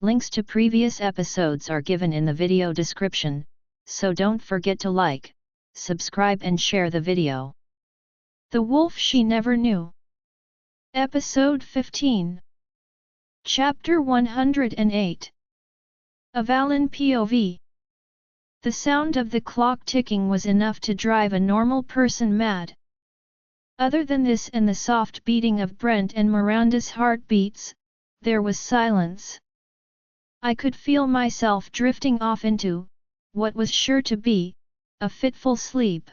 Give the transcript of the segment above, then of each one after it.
Links to previous episodes are given in the video description, so don't forget to like, subscribe and share the video. The Wolf She Never Knew. Episode 15. Chapter 108. Avalynn POV. The sound of the clock ticking was enough to drive a normal person mad. Other than this and the soft beating of Brent and Miranda's heartbeats, there was silence. I could feel myself drifting off into, what was sure to be, a fitful sleep.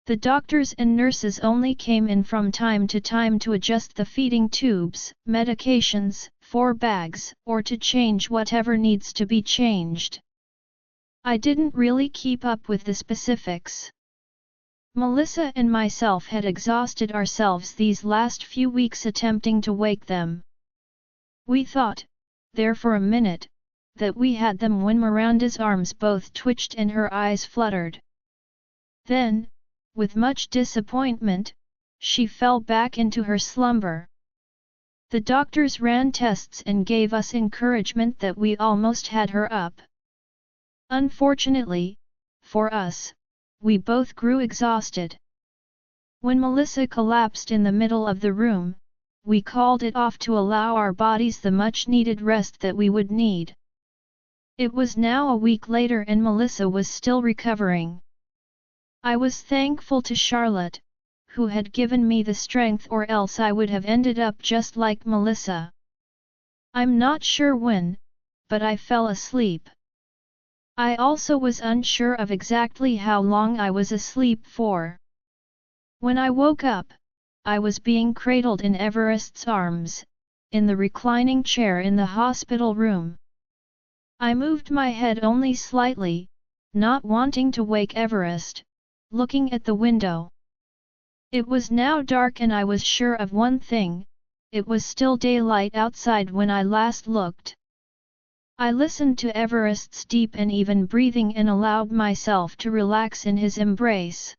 The doctors and nurses only came in from time to time to adjust the feeding tubes, medications, 4 bags, or to change whatever needs to be changed. I didn't really keep up with the specifics. Melissa and myself had exhausted ourselves these last few weeks attempting to wake them. We thought, there for a minute, that we had them when Miranda's arms both twitched and her eyes fluttered. Then, with much disappointment, she fell back into her slumber. The doctors ran tests and gave us encouragement that we almost had her up. Unfortunately, for us, we both grew exhausted. When Melissa collapsed in the middle of the room, we called it off to allow our bodies the much-needed rest that we would need. It was now a week later and Melissa was still recovering. I was thankful to Charlotte, who had given me the strength, or else I would have ended up just like Melissa. I'm not sure when, but I fell asleep. I also was unsure of exactly how long I was asleep for. When I woke up, I was being cradled in Everest's arms, in the reclining chair in the hospital room. I moved my head only slightly, not wanting to wake Everest, looking at the window. It was now dark and I was sure of one thing, it was still daylight outside when I last looked. I listened to Everest's deep and even breathing and allowed myself to relax in his embrace.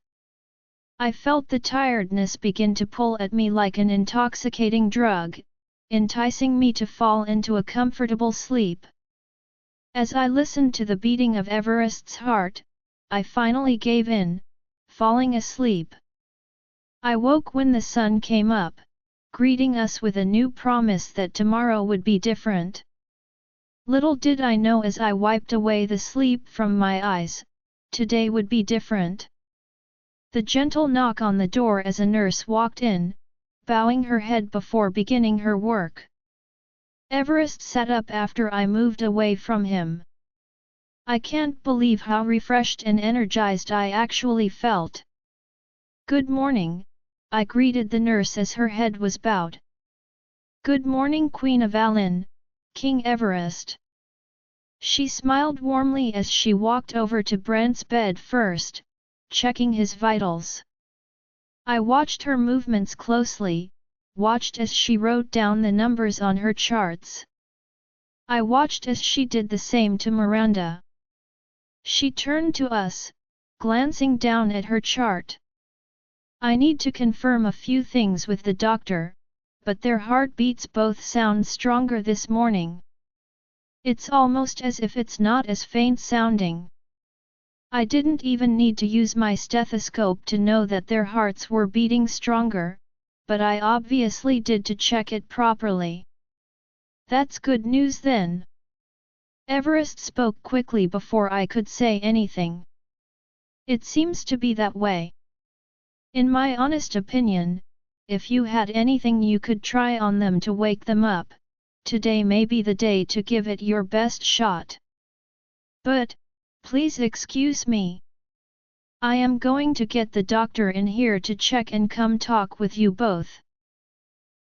I felt the tiredness begin to pull at me like an intoxicating drug, enticing me to fall into a comfortable sleep. As I listened to the beating of Everest's heart, I finally gave in, falling asleep. I woke when the sun came up, greeting us with a new promise that tomorrow would be different. Little did I know as I wiped away the sleep from my eyes, today would be different. The gentle knock on the door as a nurse walked in, bowing her head before beginning her work. Everest sat up after I moved away from him. I can't believe how refreshed and energized I actually felt. "Good morning," I greeted the nurse as her head was bowed. "Good morning, Queen of Avalynn, King Everest." She smiled warmly as she walked over to Brent's bed first, checking his vitals. I watched her movements closely, watched as she wrote down the numbers on her charts. I watched as she did the same to Miranda. She turned to us, glancing down at her chart. "I need to confirm a few things with the doctor, but their heartbeats both sound stronger this morning. It's almost as if it's not as faint sounding." I didn't even need to use my stethoscope to know that their hearts were beating stronger, but I obviously did to check it properly. "That's good news then." Everest spoke quickly before I could say anything. "It seems to be that way. In my honest opinion, if you had anything you could try on them to wake them up, today may be the day to give it your best shot. But, please excuse me. I am going to get the doctor in here to check and come talk with you both."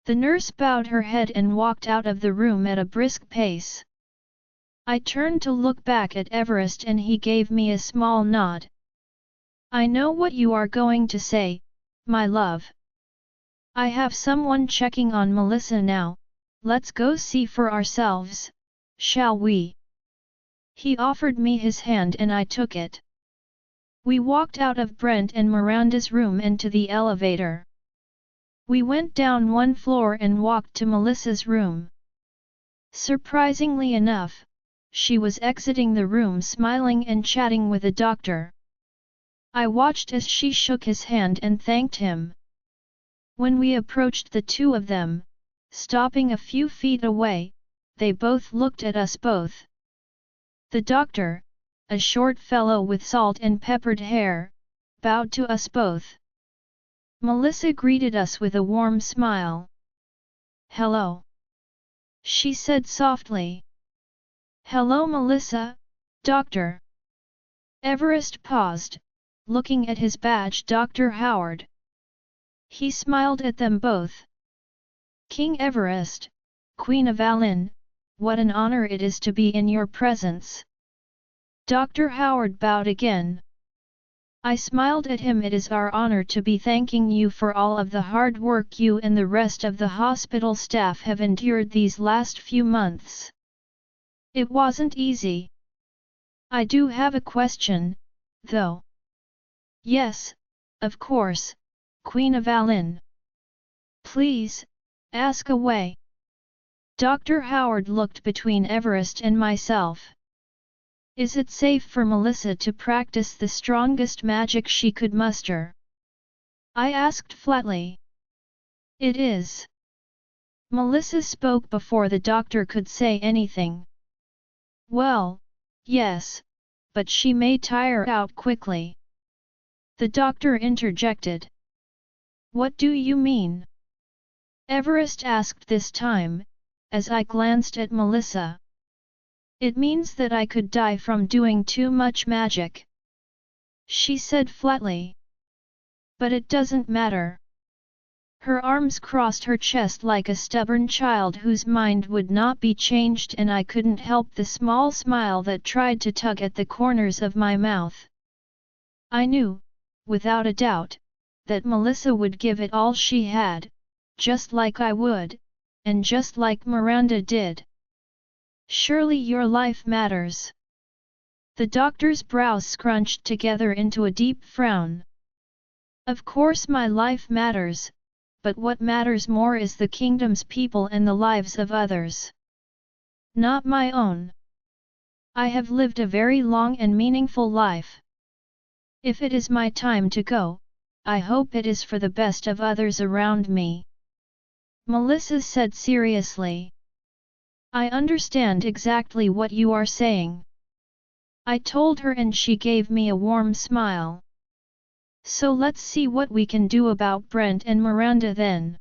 The nurse bowed her head and walked out of the room at a brisk pace. I turned to look back at Everest and he gave me a small nod. "I know what you are going to say, my love. I have someone checking on Melissa now, let's go see for ourselves, shall we?" He offered me his hand and I took it. We walked out of Brent and Miranda's room and to the elevator. We went down one floor and walked to Melissa's room. Surprisingly enough, she was exiting the room smiling and chatting with the doctor. I watched as she shook his hand and thanked him. When we approached the two of them, stopping a few feet away, they both looked at us both. The doctor, a short fellow with salt and peppered hair, bowed to us both. Melissa greeted us with a warm smile. "Hello," she said softly. "Hello Melissa, doctor." Everest paused, looking at his badge Dr. Howard. He smiled at them both. "King Everest, Queen of Avalynn, what an honor it is to be in your presence." Dr. Howard bowed again. I smiled at him. "It is our honor to be thanking you for all of the hard work you and the rest of the hospital staff have endured these last few months. It wasn't easy." "I do have a question, though." "Yes, of course, Queen of Avalynn. Please, ask away." Dr. Howard looked between Everest and myself. "Is it safe for Melissa to practice the strongest magic she could muster?" I asked flatly. "It is." Melissa spoke before the doctor could say anything. "Well, yes, but she may tire out quickly." The doctor interjected. "What do you mean?" Everest asked this time, as I glanced at Melissa. "It means that I could die from doing too much magic," she said flatly. "But it doesn't matter." Her arms crossed her chest like a stubborn child whose mind would not be changed, and I couldn't help the small smile that tried to tug at the corners of my mouth. I knew, without a doubt, that Melissa would give it all she had, just like I would, and just like Miranda did. "Surely your life matters." The doctor's brows scrunched together into a deep frown. "Of course my life matters, but what matters more is the kingdom's people and the lives of others. Not my own. I have lived a very long and meaningful life. If it is my time to go, I hope it is for the best of others around me," Melissa said seriously. "I understand exactly what you are saying," I told her, and she gave me a warm smile. "So let's see what we can do about Brent and Miranda then.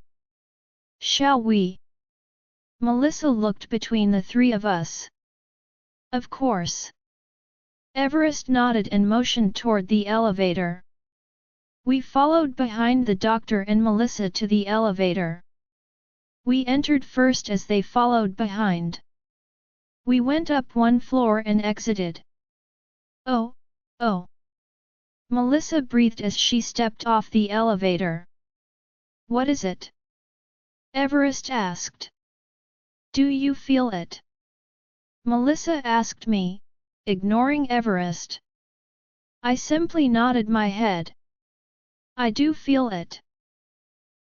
Shall we?" Melissa looked between the three of us. "Of course." Everest nodded and motioned toward the elevator. We followed behind the doctor and Melissa to the elevator. We entered first as they followed behind. We went up one floor and exited. "Oh, oh." Melissa breathed as she stepped off the elevator. "What is it?" Everest asked. "Do you feel it?" Melissa asked me, ignoring Everest. I simply nodded my head. "I do feel it.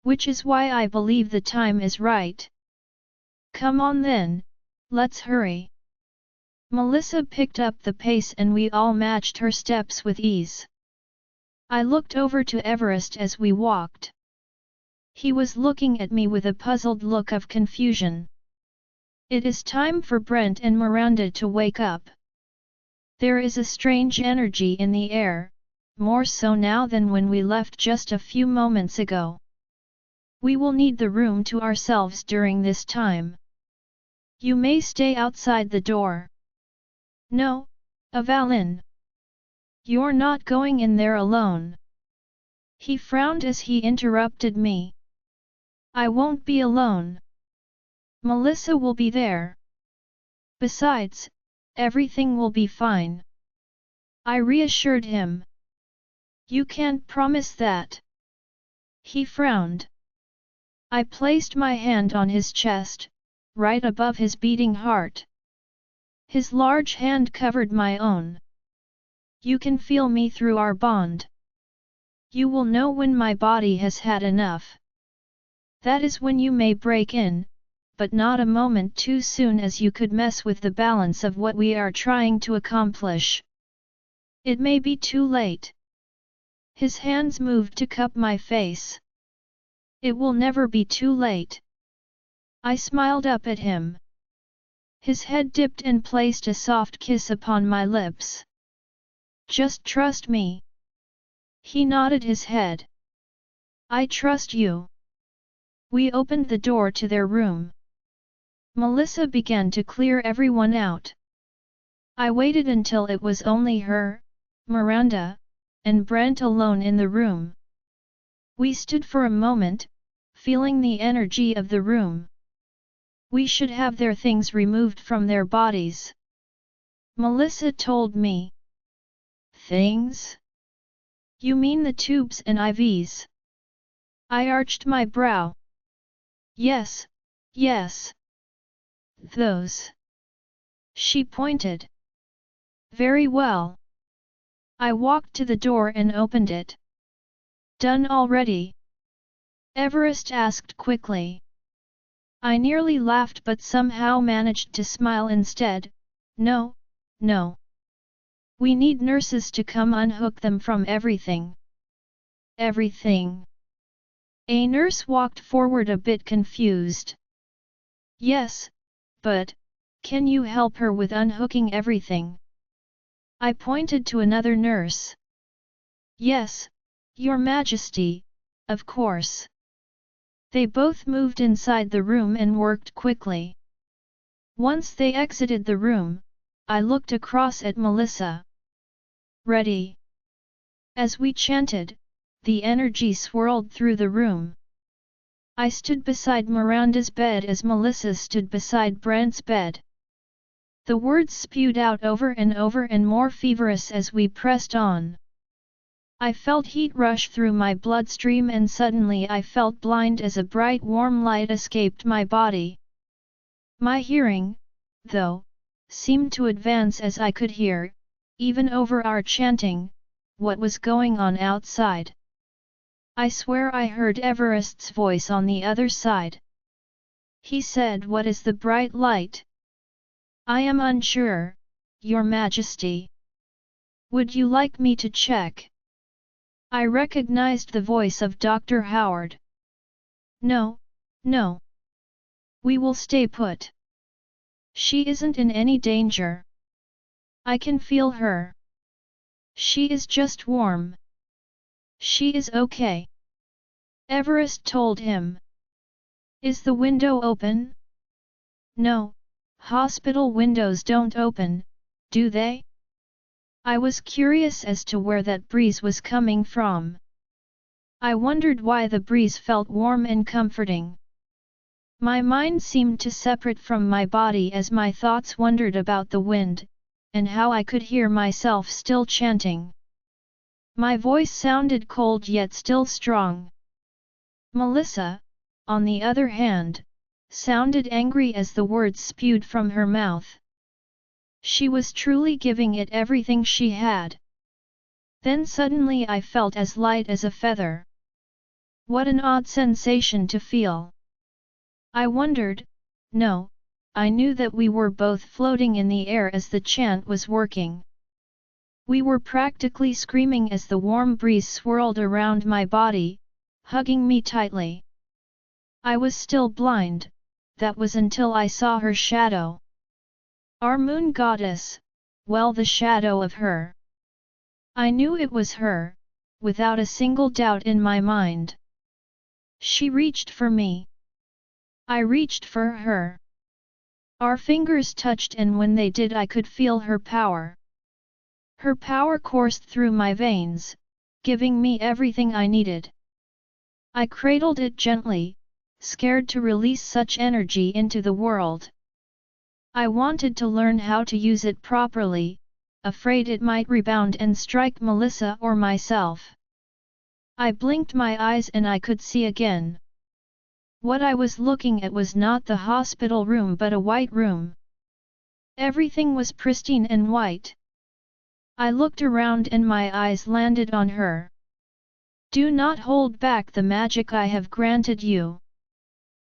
Which is why I believe the time is right." "Come on then, let's hurry." Melissa picked up the pace and we all matched her steps with ease. I looked over to Everest as we walked. He was looking at me with a puzzled look of confusion. "It is time for Brent and Miranda to wake up. There is a strange energy in the air, more so now than when we left just a few moments ago. We will need the room to ourselves during this time. You may stay outside the door." "No, Avalynn. You're not going in there alone." He frowned as he interrupted me. "I won't be alone. Melissa will be there. Besides, everything will be fine." I reassured him. "You can't promise that." He frowned. I placed my hand on his chest, right above his beating heart. His large hand covered my own. "You can feel me through our bond. You will know when my body has had enough. That is when you may break in, but not a moment too soon, as you could mess with the balance of what we are trying to accomplish. It may be too late. His hands moved to cup my face. It will never be too late. I smiled up at him. His head dipped and placed a soft kiss upon my lips. Just trust me. He nodded his head. I trust you. We opened the door to their room. Melissa began to clear everyone out. I waited until it was only her, Miranda, and Brent alone in the room. We stood for a moment, feeling the energy of the room. We should have their things removed from their bodies. Melissa told me. Things? You mean the tubes and IVs? I arched my brow. Yes, yes. Those. She pointed. Very well. I walked to the door and opened it. Done already? Everest asked quickly. I nearly laughed but somehow managed to smile instead. No, no. We need nurses to come unhook them from everything. Everything. A nurse walked forward a bit confused. Yes, but, can you help her with unhooking everything? I pointed to another nurse. Yes, Your Majesty, of course. They both moved inside the room and worked quickly. Once they exited the room, I looked across at Melissa. Ready. As we chanted, the energy swirled through the room. I stood beside Miranda's bed as Melissa stood beside Brent's bed. The words spewed out over and more feverish as we pressed on. I felt heat rush through my bloodstream and suddenly I felt blind as a bright warm light escaped my body. My hearing, though, seemed to advance as I could hear, even over our chanting, what was going on outside. I swear I heard Everest's voice on the other side. He said, "What is the bright light?" I am unsure, Your Majesty. Would you like me to check? I recognized the voice of Dr. Howard. No, no. We will stay put. She isn't in any danger. I can feel her. She is just warm. She is okay. Everest told him. Is the window open? No, hospital windows don't open, do they? I was curious as to where that breeze was coming from. I wondered why the breeze felt warm and comforting. My mind seemed to separate from my body as my thoughts wandered about the wind, and how I could hear myself still chanting. My voice sounded cold yet still strong. Melissa, on the other hand, sounded angry as the words spewed from her mouth. She was truly giving it everything she had. Then suddenly I felt as light as a feather. What an odd sensation to feel. I wondered, no, I knew that we were both floating in the air as the chant was working. We were practically screaming as the warm breeze swirled around my body, hugging me tightly. I was still blind, that was until I saw her shadow. Our moon goddess, well, the shadow of her. I knew it was her, without a single doubt in my mind. She reached for me. I reached for her. Our fingers touched and when they did I could feel her power. Her power coursed through my veins, giving me everything I needed. I cradled it gently, scared to release such energy into the world. I wanted to learn how to use it properly, afraid it might rebound and strike Melissa or myself. I blinked my eyes and I could see again. What I was looking at was not the hospital room but a white room. Everything was pristine and white. I looked around and my eyes landed on her. Do not hold back the magic I have granted you.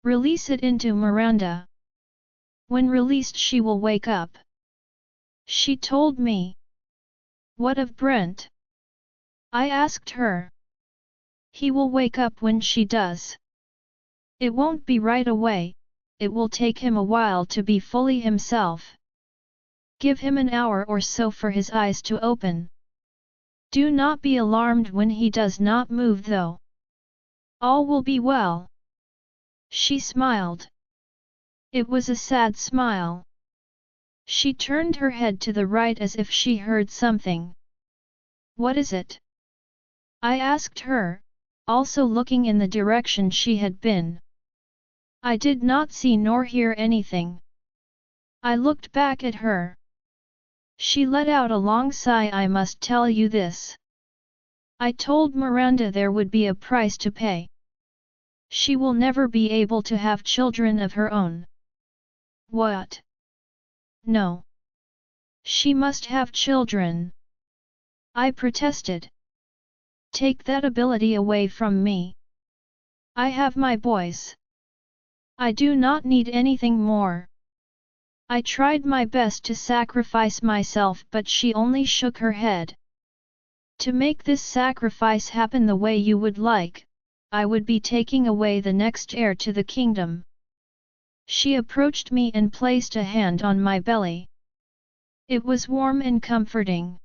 Release it into Miranda. When released she will wake up. She told me. What of Brent? I asked her. He will wake up when she does. It won't be right away, it will take him a while to be fully himself. Give him an hour or so for his eyes to open. Do not be alarmed when he does not move though. All will be well. She smiled. It was a sad smile. She turned her head to the right as if she heard something. What is it? I asked her, also looking in the direction she had been. I did not see nor hear anything. I looked back at her. She let out a long sigh. I must tell you this. I told Miranda there would be a price to pay. She will never be able to have children of her own. What? No. She must have children. I protested. Take that ability away from me. I have my boys. I do not need anything more. I tried my best to sacrifice myself but she only shook her head. To make this sacrifice happen the way you would like, I would be taking away the next heir to the kingdom. She approached me and placed a hand on my belly. It was warm and comforting.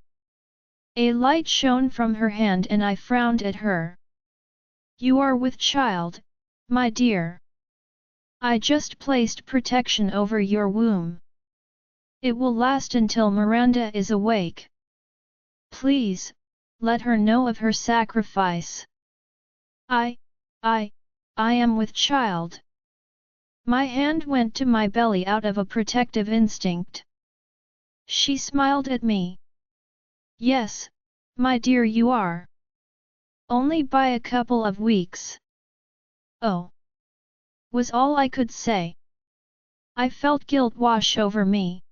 A light shone from her hand and I frowned at her. You are with child, my dear. I just placed protection over your womb. It will last until Miranda is awake. Please, let her know of her sacrifice. I am with child. My hand went to my belly out of a protective instinct. She smiled at me. Yes, my dear, you are. Only by a couple of weeks. Oh. Was all I could say. I felt guilt wash over me.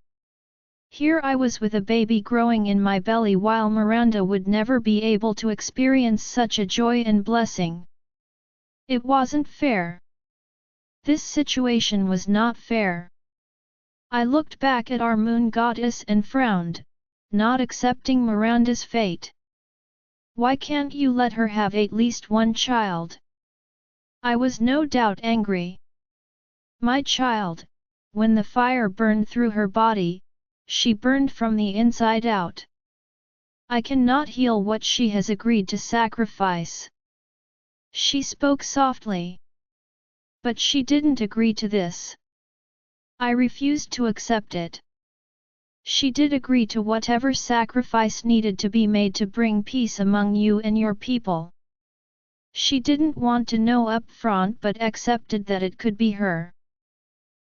Here I was with a baby growing in my belly while Miranda would never be able to experience such a joy and blessing. It wasn't fair. This situation was not fair. I looked back at our moon goddess and frowned, not accepting Miranda's fate. Why can't you let her have at least one child? I was no doubt angry. My child, when the fire burned through her body, she burned from the inside out. I cannot heal what she has agreed to sacrifice. She spoke softly. But she didn't agree to this. I refused to accept it. She did agree to whatever sacrifice needed to be made to bring peace among you and your people. She didn't want to know up front but accepted that it could be her.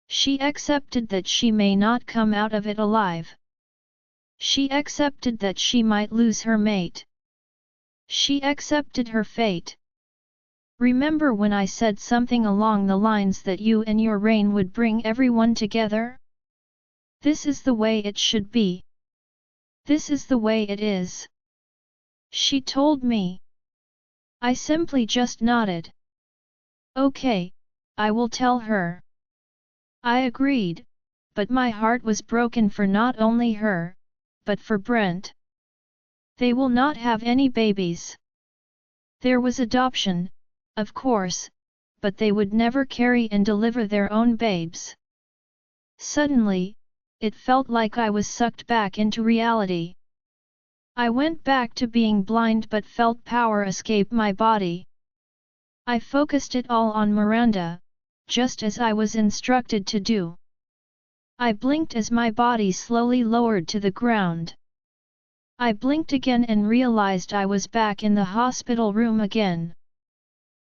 She accepted that she may not come out of it alive. She accepted that she might lose her mate. She accepted her fate. Remember when I said something along the lines that you and your reign would bring everyone together? This is the way it should be. This is the way it is. She told me. I simply just nodded. Okay, I will tell her. I agreed, but my heart was broken for not only her, but for Brent. They will not have any babies. There was adoption, of course, but they would never carry and deliver their own babes. Suddenly, it felt like I was sucked back into reality. I went back to being blind but felt power escape my body. I focused it all on Miranda, just as I was instructed to do. I blinked as my body slowly lowered to the ground. I blinked again and realized I was back in the hospital room again.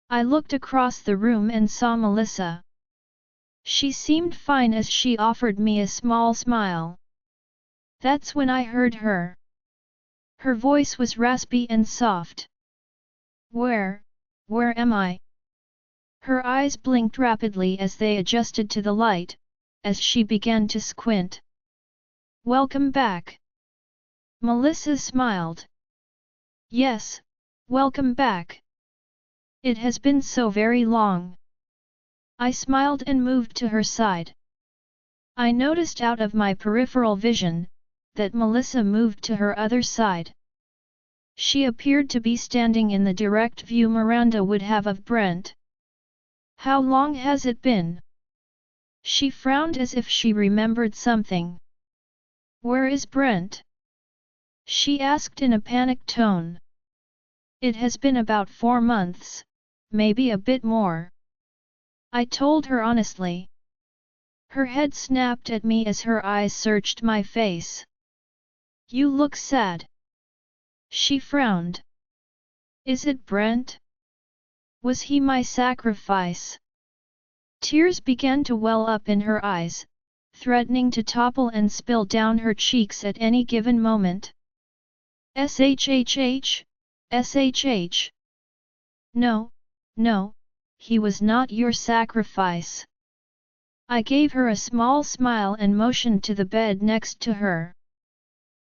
I looked across the room and saw Melissa. She seemed fine as she offered me a small smile. That's when I heard her. Her voice was raspy and soft. Where am I? Her eyes blinked rapidly as they adjusted to the light, as she began to squint. Welcome back. Melissa smiled. Yes, welcome back. It has been so very long. I smiled and moved to her side. I noticed out of my peripheral vision, that Melissa moved to her other side. She appeared to be standing in the direct view Miranda would have of Brent. How long has it been? She frowned as if she remembered something. Where is Brent? She asked in a panicked tone. It has been about 4 months, maybe a bit more. I told her honestly. Her head snapped at me as her eyes searched my face. You look sad. She frowned. Is it Brent? Was he my sacrifice? Tears began to well up in her eyes, threatening to topple and spill down her cheeks at any given moment. SHHH? SHH? No, no, he was not your sacrifice. I gave her a small smile and motioned to the bed next to her.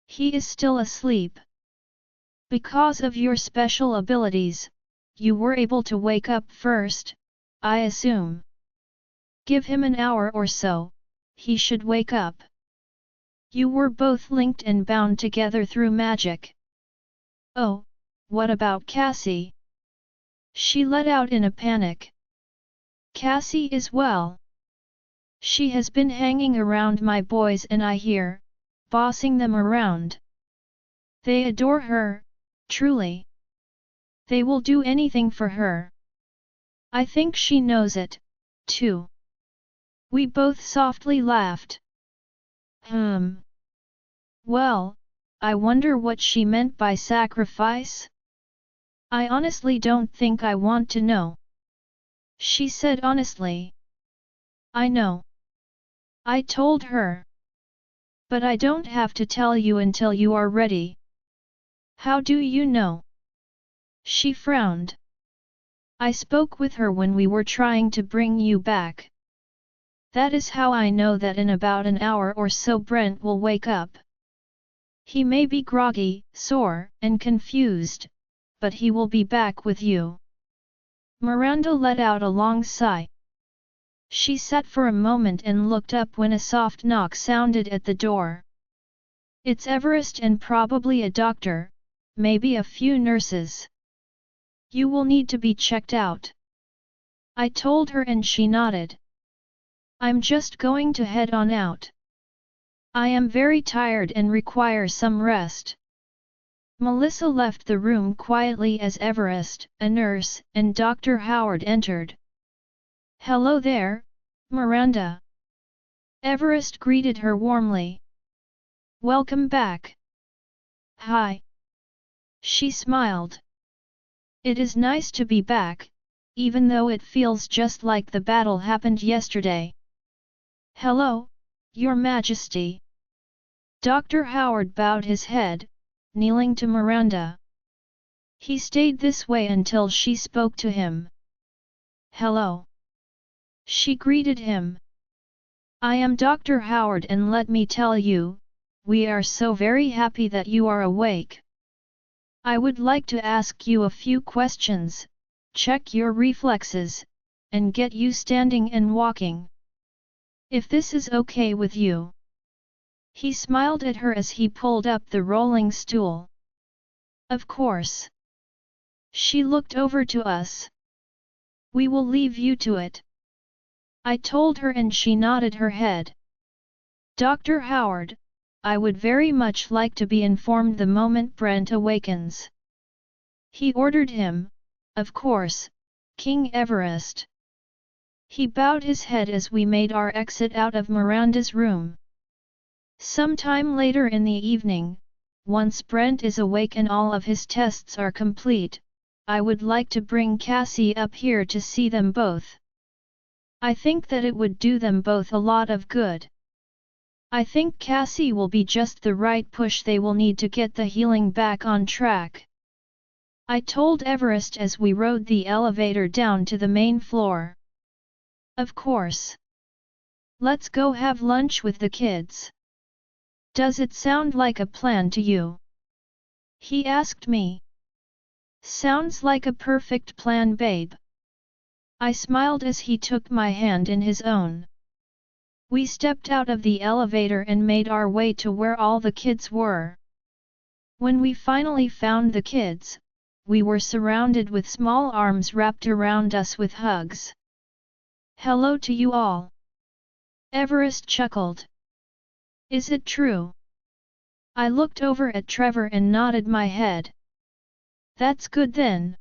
He is still asleep. Because of your special abilities, you were able to wake up first, I assume. Give him an hour or so, he should wake up. You were both linked and bound together through magic. Oh, what about Cassie? She let out in a panic. Cassie is well. She has been hanging around my boys and I here, bossing them around. They adore her, truly. They will do anything for her. I think she knows it, too. We both softly laughed. Well, I wonder what she meant by sacrifice? I honestly don't think I want to know. She said honestly. I know. I told her. But I don't have to tell you until you are ready. How do you know? She frowned. I spoke with her when we were trying to bring you back. That is how I know that in about an hour or so Brent will wake up. He may be groggy, sore, and confused, but he will be back with you. Miranda let out a long sigh. She sat for a moment and looked up when a soft knock sounded at the door. It's Everest and probably a doctor, maybe a few nurses. You will need to be checked out. I told her and she nodded. I'm just going to head on out. I am very tired and require some rest. Melissa left the room quietly as Everest, a nurse, and Dr. Howard entered. Hello there, Miranda. Everest greeted her warmly. Welcome back. Hi. She smiled. It is nice to be back, even though it feels just like the battle happened yesterday. Hello, Your Majesty. Dr. Howard bowed his head, kneeling to Miranda. He stayed this way until she spoke to him. Hello. She greeted him. I am Dr. Howard and let me tell you, we are so very happy that you are awake. I would like to ask you a few questions, check your reflexes, and get you standing and walking. If this is okay with you. He smiled at her as he pulled up the rolling stool. Of course. She looked over to us. We will leave you to it. I told her and she nodded her head. Dr. Howard, I would very much like to be informed the moment Brent awakens. He ordered him, of course, King Everest. He bowed his head as we made our exit out of Miranda's room. Sometime later in the evening, once Brent is awake and all of his tests are complete, I would like to bring Cassie up here to see them both. I think that it would do them both a lot of good. I think Cassie will be just the right push they will need to get the healing back on track. I told Everest as we rode the elevator down to the main floor. Of course. Let's go have lunch with the kids. Does it sound like a plan to you? He asked me. Sounds like a perfect plan, babe. I smiled as he took my hand in his own. We stepped out of the elevator and made our way to where all the kids were. When we finally found the kids, we were surrounded with small arms wrapped around us with hugs. "Hello to you all." Everest chuckled. "Is it true?" I looked over at Trevor and nodded my head. "That's good then."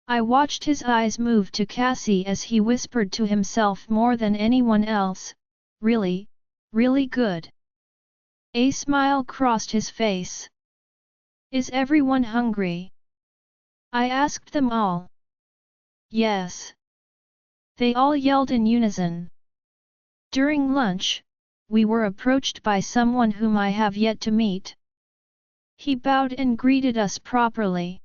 I watched his eyes move to Cassie as he whispered to himself more than anyone else, "Really, really good." A smile crossed his face. "Is everyone hungry?" I asked them all. "Yes." They all yelled in unison. During lunch, we were approached by someone whom I have yet to meet. He bowed and greeted us properly.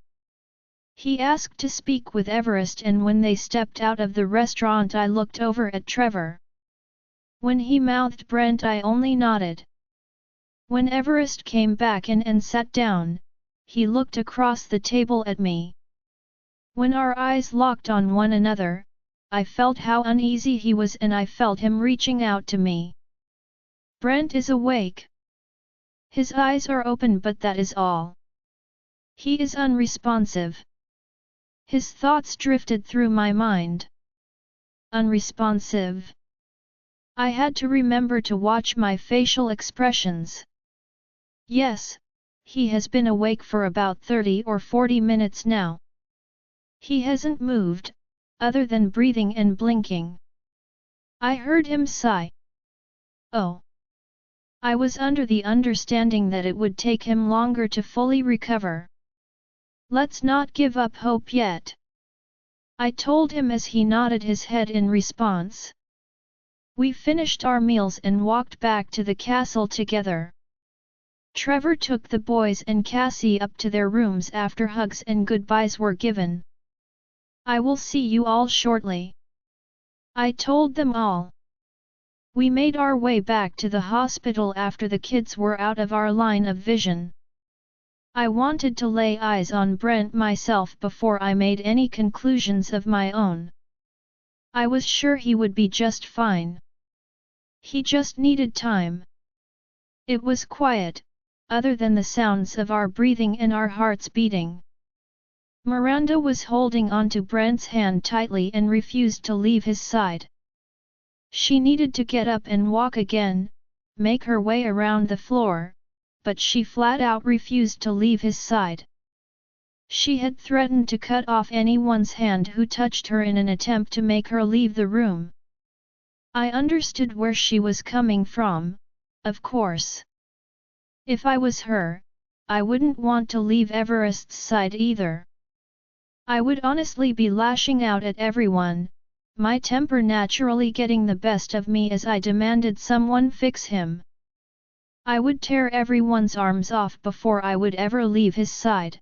He asked to speak with Everest, and when they stepped out of the restaurant I looked over at Trevor. When he mouthed Brent I only nodded. When Everest came back in and sat down, he looked across the table at me. When our eyes locked on one another, I felt how uneasy he was and I felt him reaching out to me. Brent is awake. His eyes are open, but that is all. He is unresponsive. His thoughts drifted through my mind. Unresponsive. I had to remember to watch my facial expressions. Yes, he has been awake for about 30 or 40 minutes now. He hasn't moved, other than breathing and blinking. I heard him sigh. Oh. I was under the understanding that it would take him longer to fully recover. "Let's not give up hope yet," I told him as he nodded his head in response. We finished our meals and walked back to the castle together. Trevor took the boys and Cassie up to their rooms after hugs and goodbyes were given. "I will see you all shortly," I told them all. We made our way back to the hospital after the kids were out of our line of vision. I wanted to lay eyes on Brent myself before I made any conclusions of my own. I was sure he would be just fine. He just needed time. It was quiet, other than the sounds of our breathing and our hearts beating. Miranda was holding onto Brent's hand tightly and refused to leave his side. She needed to get up and walk again, make her way around the floor, but she flat out refused to leave his side. She had threatened to cut off anyone's hand who touched her in an attempt to make her leave the room. I understood where she was coming from, of course. If I was her, I wouldn't want to leave Everest's side either. I would honestly be lashing out at everyone, my temper naturally getting the best of me as I demanded someone fix him. I would tear everyone's arms off before I would ever leave his side.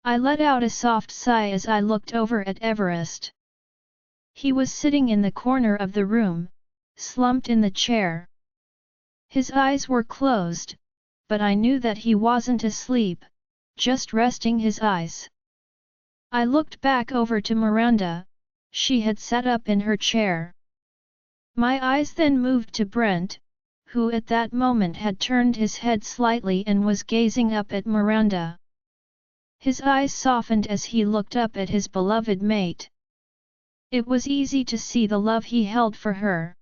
I let out a soft sigh as I looked over at Everest. He was sitting in the corner of the room, slumped in the chair. His eyes were closed, but I knew that he wasn't asleep, just resting his eyes. I looked back over to Miranda. She had sat up in her chair. My eyes then moved to Brent, who at that moment had turned his head slightly and was gazing up at Miranda. His eyes softened as he looked up at his beloved mate. It was easy to see the love he held for her.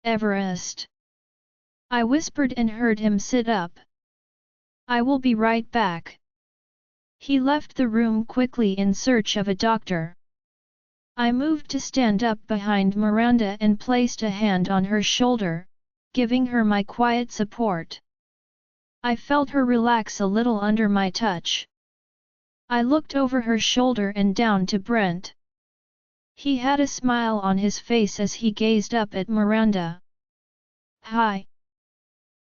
"Everest," I whispered and heard him sit up. "I will be right back." He left the room quickly in search of a doctor. I moved to stand up behind Miranda and placed a hand on her shoulder, giving her my quiet support. I felt her relax a little under my touch. I looked over her shoulder and down to Brent. He had a smile on his face as he gazed up at Miranda. "Hi,"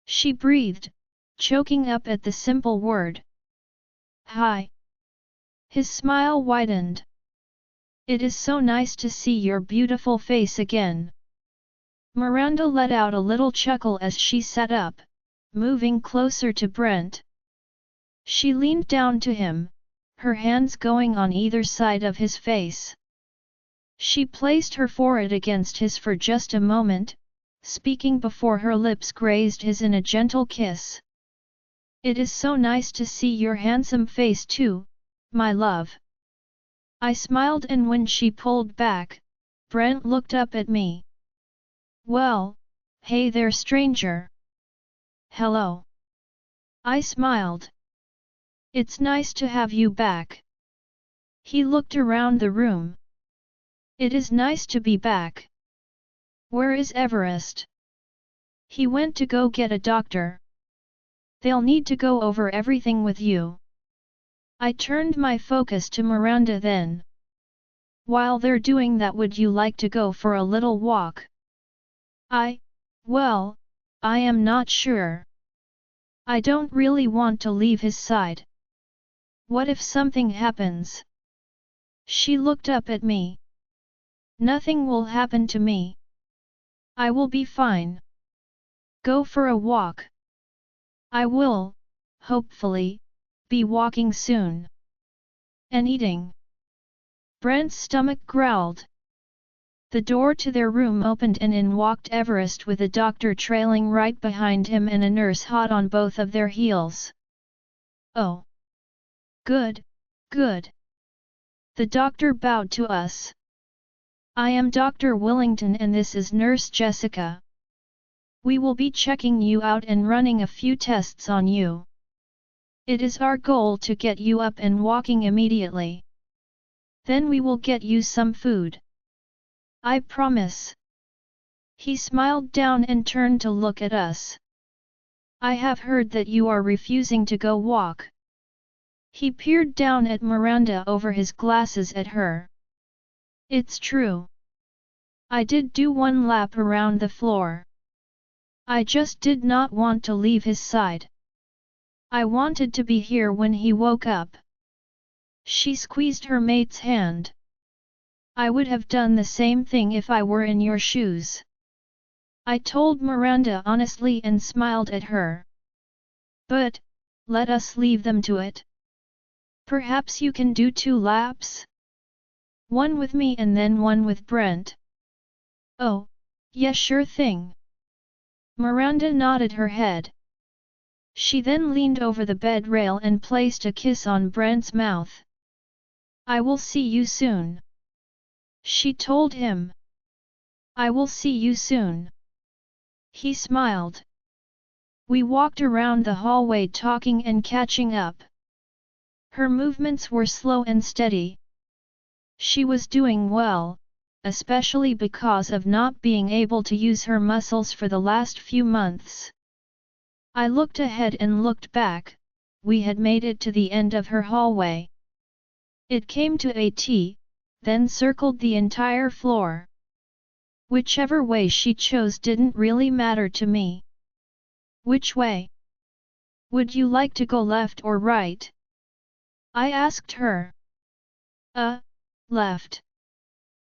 she breathed, choking up at the simple word. "Hi." His smile widened. "It is so nice to see your beautiful face again." Miranda let out a little chuckle as she sat up, moving closer to Brent. She leaned down to him, her hands going on either side of his face. She placed her forehead against his for just a moment, speaking before her lips grazed his in a gentle kiss. "It is so nice to see your handsome face too, my love." I smiled, and when she pulled back, Brent looked up at me. "Well, hey there, stranger." "Hello." I smiled. "It's nice to have you back." He looked around the room. "It is nice to be back. Where is Everest?" "He went to go get a doctor. They'll need to go over everything with you." I turned my focus to Miranda then. "While they're doing that, would you like to go for a little walk?" Well, I am not sure. I don't really want to leave his side. What if something happens?" She looked up at me. "Nothing will happen to me. I will be fine. Go for a walk." "I will, hopefully, be walking soon. And eating." Brent's stomach growled. The door to their room opened and in walked Everest with a doctor trailing right behind him and a nurse hot on both of their heels. "Oh. Good, good." The doctor bowed to us. "I am Dr. Willington and this is Nurse Jessica. We will be checking you out and running a few tests on you. It is our goal to get you up and walking immediately. Then we will get you some food. I promise." He smiled down and turned to look at us. "I have heard that you are refusing to go walk." He peered down at Miranda over his glasses at her. "It's true. I did do one lap around the floor. I just did not want to leave his side. I wanted to be here when he woke up." She squeezed her mate's hand. "I would have done the same thing if I were in your shoes." I told Miranda honestly and smiled at her. "But, let us leave them to it. Perhaps you can do 2 laps? One with me and then one with Brent." "Oh, yes, sure thing." Miranda nodded her head. She then leaned over the bed rail and placed a kiss on Brent's mouth. "I will see you soon," she told him. "I will see you soon." He smiled. We walked around the hallway talking and catching up. Her movements were slow and steady. She was doing well, especially because of not being able to use her muscles for the last few months. I looked ahead and looked back. We had made it to the end of her hallway. It came to a T, then circled the entire floor. Whichever way she chose didn't really matter to me. "Which way? Would you like to go left or right?" I asked her. Left."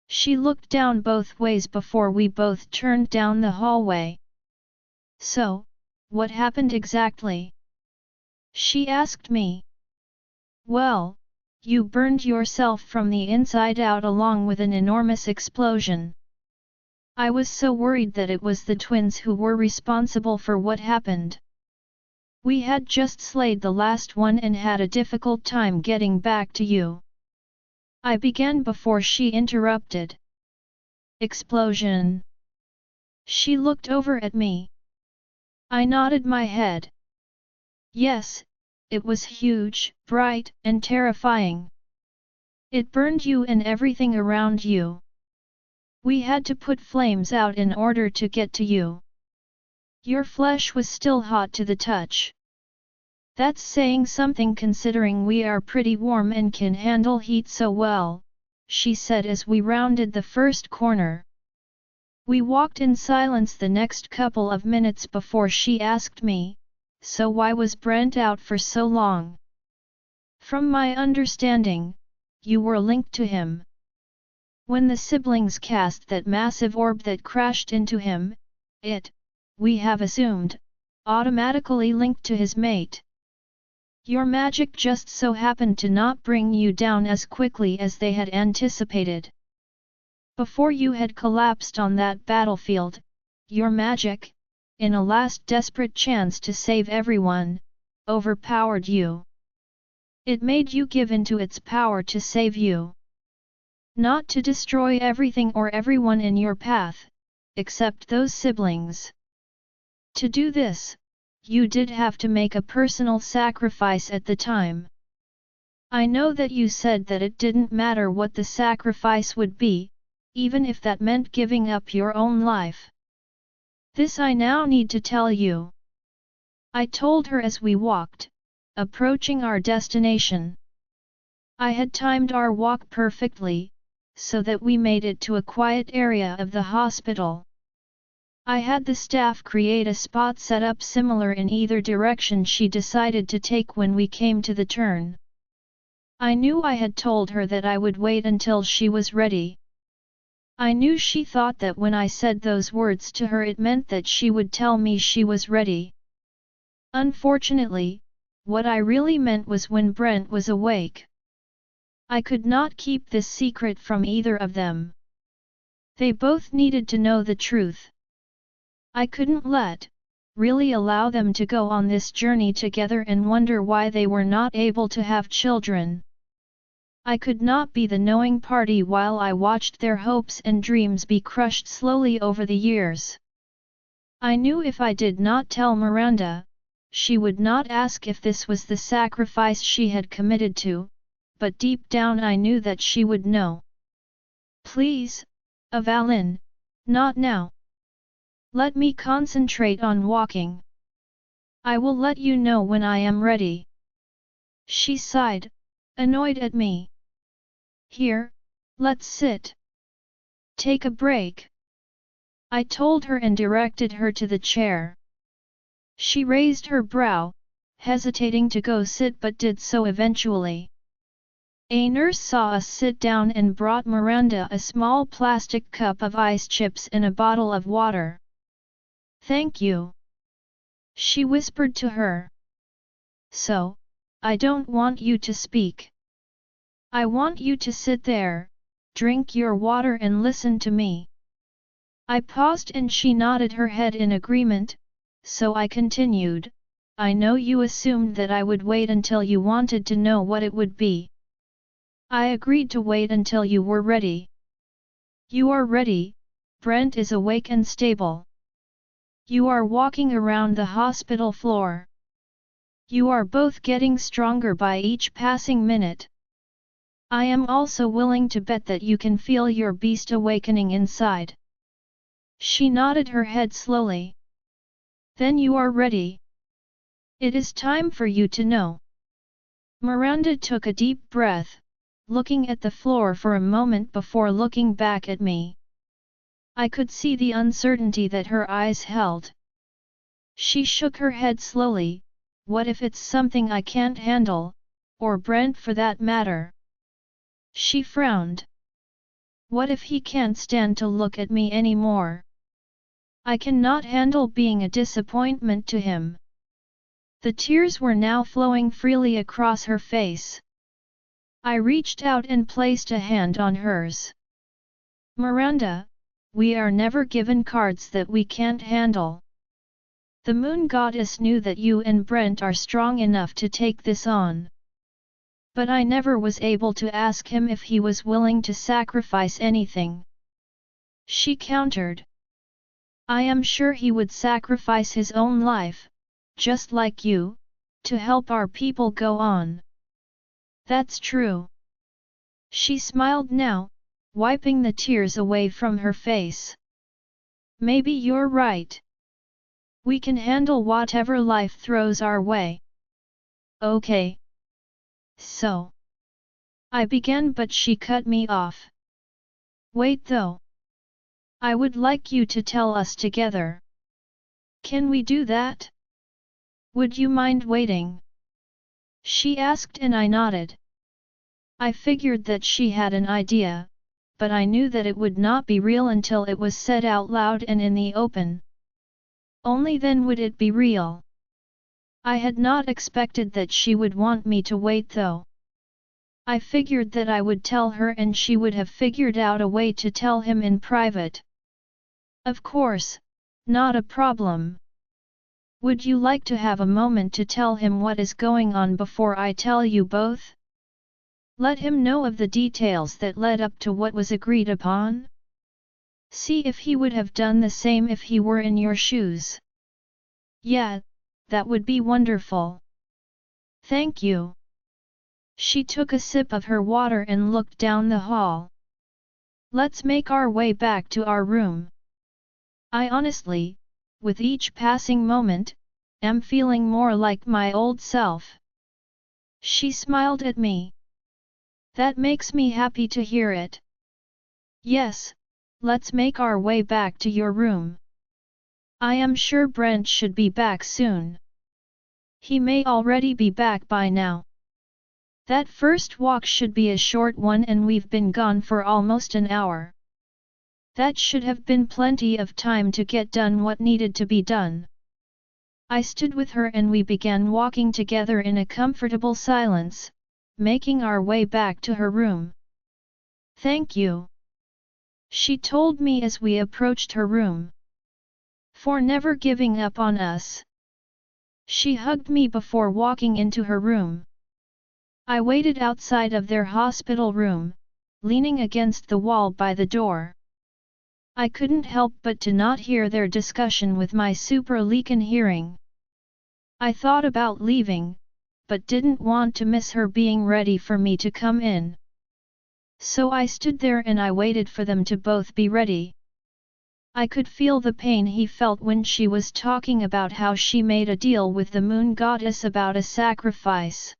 She looked down both ways before we both turned down the hallway. "So, what happened exactly?" she asked me. "Well, you burned yourself from the inside out along with an enormous explosion. I was so worried that it was the twins who were responsible for what happened. We had just slayed the last one and had a difficult time getting back to you." I began before she interrupted. "Explosion?" She looked over at me. I nodded my head. "Yes, it was huge, bright, and terrifying. It burned you and everything around you. We had to put flames out in order to get to you. Your flesh was still hot to the touch. That's saying something considering we are pretty warm and can handle heat so well," she said as we rounded the first corner. We walked in silence the next couple of minutes before she asked me, "So why was Brent out for so long?" "From my understanding, you were linked to him. When the siblings cast that massive orb that crashed into him, we have assumed, automatically linked to his mate. Your magic just so happened to not bring you down as quickly as they had anticipated. Before you had collapsed on that battlefield, your magic, in a last desperate chance to save everyone, overpowered you. It made you give in to its power to save you. Not to destroy everything or everyone in your path, except those siblings. To do this, you did have to make a personal sacrifice at the time. I know that you said that it didn't matter what the sacrifice would be, even if that meant giving up your own life. This I now need to tell you. I told her as we walked, approaching our destination. I had timed our walk perfectly, so that we made it to a quiet area of the hospital. I had the staff create a spot set up similar in either direction she decided to take when we came to the turn. I knew I had told her that I would wait until she was ready. I knew she thought that when I said those words to her it meant that she would tell me she was ready. Unfortunately, what I really meant was when Brent was awake. I could not keep this secret from either of them. They both needed to know the truth. I couldn't really allow them to go on this journey together and wonder why they were not able to have children. I could not be the knowing party while I watched their hopes and dreams be crushed slowly over the years. I knew if I did not tell Miranda, she would not ask if this was the sacrifice she had committed to, but deep down I knew that she would know. Please, Avalynn, not now. Let me concentrate on walking. I will let you know when I am ready. She sighed, annoyed at me. Here, let's sit. Take a break. I told her and directed her to the chair. She raised her brow, hesitating to go sit but did so eventually. A nurse saw us sit down and brought Miranda a small plastic cup of ice chips and a bottle of water. Thank you. She whispered to her. So, I don't want you to speak. I want you to sit there, drink your water and listen to me. I paused and she nodded her head in agreement, so I continued, I know you assumed that I would wait until you wanted to know what it would be. I agreed to wait until you were ready. You are ready, Brent is awake and stable. You are walking around the hospital floor. You are both getting stronger by each passing minute. I am also willing to bet that you can feel your beast awakening inside. She nodded her head slowly. Then you are ready. It is time for you to know. Miranda took a deep breath, looking at the floor for a moment before looking back at me. I could see the uncertainty that her eyes held. She shook her head slowly, what if it's something I can't handle, or Brent for that matter? She frowned. What if he can't stand to look at me anymore? I cannot handle being a disappointment to him. The tears were now flowing freely across her face. I reached out and placed a hand on hers. Miranda, we are never given cards that we can't handle. The moon goddess knew that you and Brent are strong enough to take this on. But I never was able to ask him if he was willing to sacrifice anything. She countered. I am sure he would sacrifice his own life, just like you, to help our people go on. That's true. She smiled now, wiping the tears away from her face. Maybe you're right. We can handle whatever life throws our way. Okay. So. I began but she cut me off. Wait though. I would like you to tell us together. Can we do that? Would you mind waiting? She asked and I nodded. I figured that she had an idea, but I knew that it would not be real until it was said out loud and in the open. Only then would it be real. I had not expected that she would want me to wait though. I figured that I would tell her and she would have figured out a way to tell him in private. Of course, not a problem. Would you like to have a moment to tell him what is going on before I tell you both? Let him know of the details that led up to what was agreed upon? See if he would have done the same if he were in your shoes. Yeah, that would be wonderful. Thank you. She took a sip of her water and looked down the hall. Let's make our way back to our room. I honestly, with each passing moment, am feeling more like my old self. She smiled at me. That makes me happy to hear it. Yes, let's make our way back to your room. I am sure Brent should be back soon. He may already be back by now. That first walk should be a short one and we've been gone for almost an hour. That should have been plenty of time to get done what needed to be done. I stood with her and we began walking together in a comfortable silence, making our way back to her room. Thank you, she told me as we approached her room. For never giving up on us. She hugged me before walking into her room. I waited outside of their hospital room, leaning against the wall by the door. I couldn't help but to not hear their discussion with my super leakin hearing. I thought about leaving, but didn't want to miss her being ready for me to come in. So I stood there and I waited for them to both be ready. I could feel the pain he felt when she was talking about how she made a deal with the moon goddess about a sacrifice.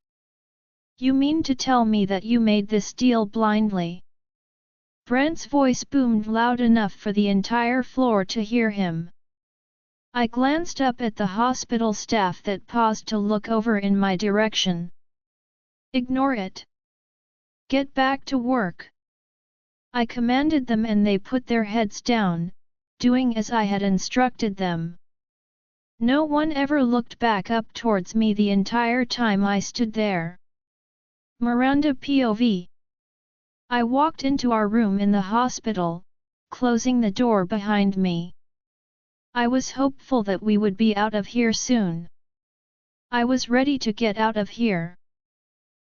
You mean to tell me that you made this deal blindly? Brent's voice boomed loud enough for the entire floor to hear him. I glanced up at the hospital staff that paused to look over in my direction. Ignore it. Get back to work. I commanded them and they put their heads down, doing as I had instructed them. No one ever looked back up towards me the entire time I stood there. Miranda POV. I walked into our room in the hospital, closing the door behind me. I was hopeful that we would be out of here soon. I was ready to get out of here.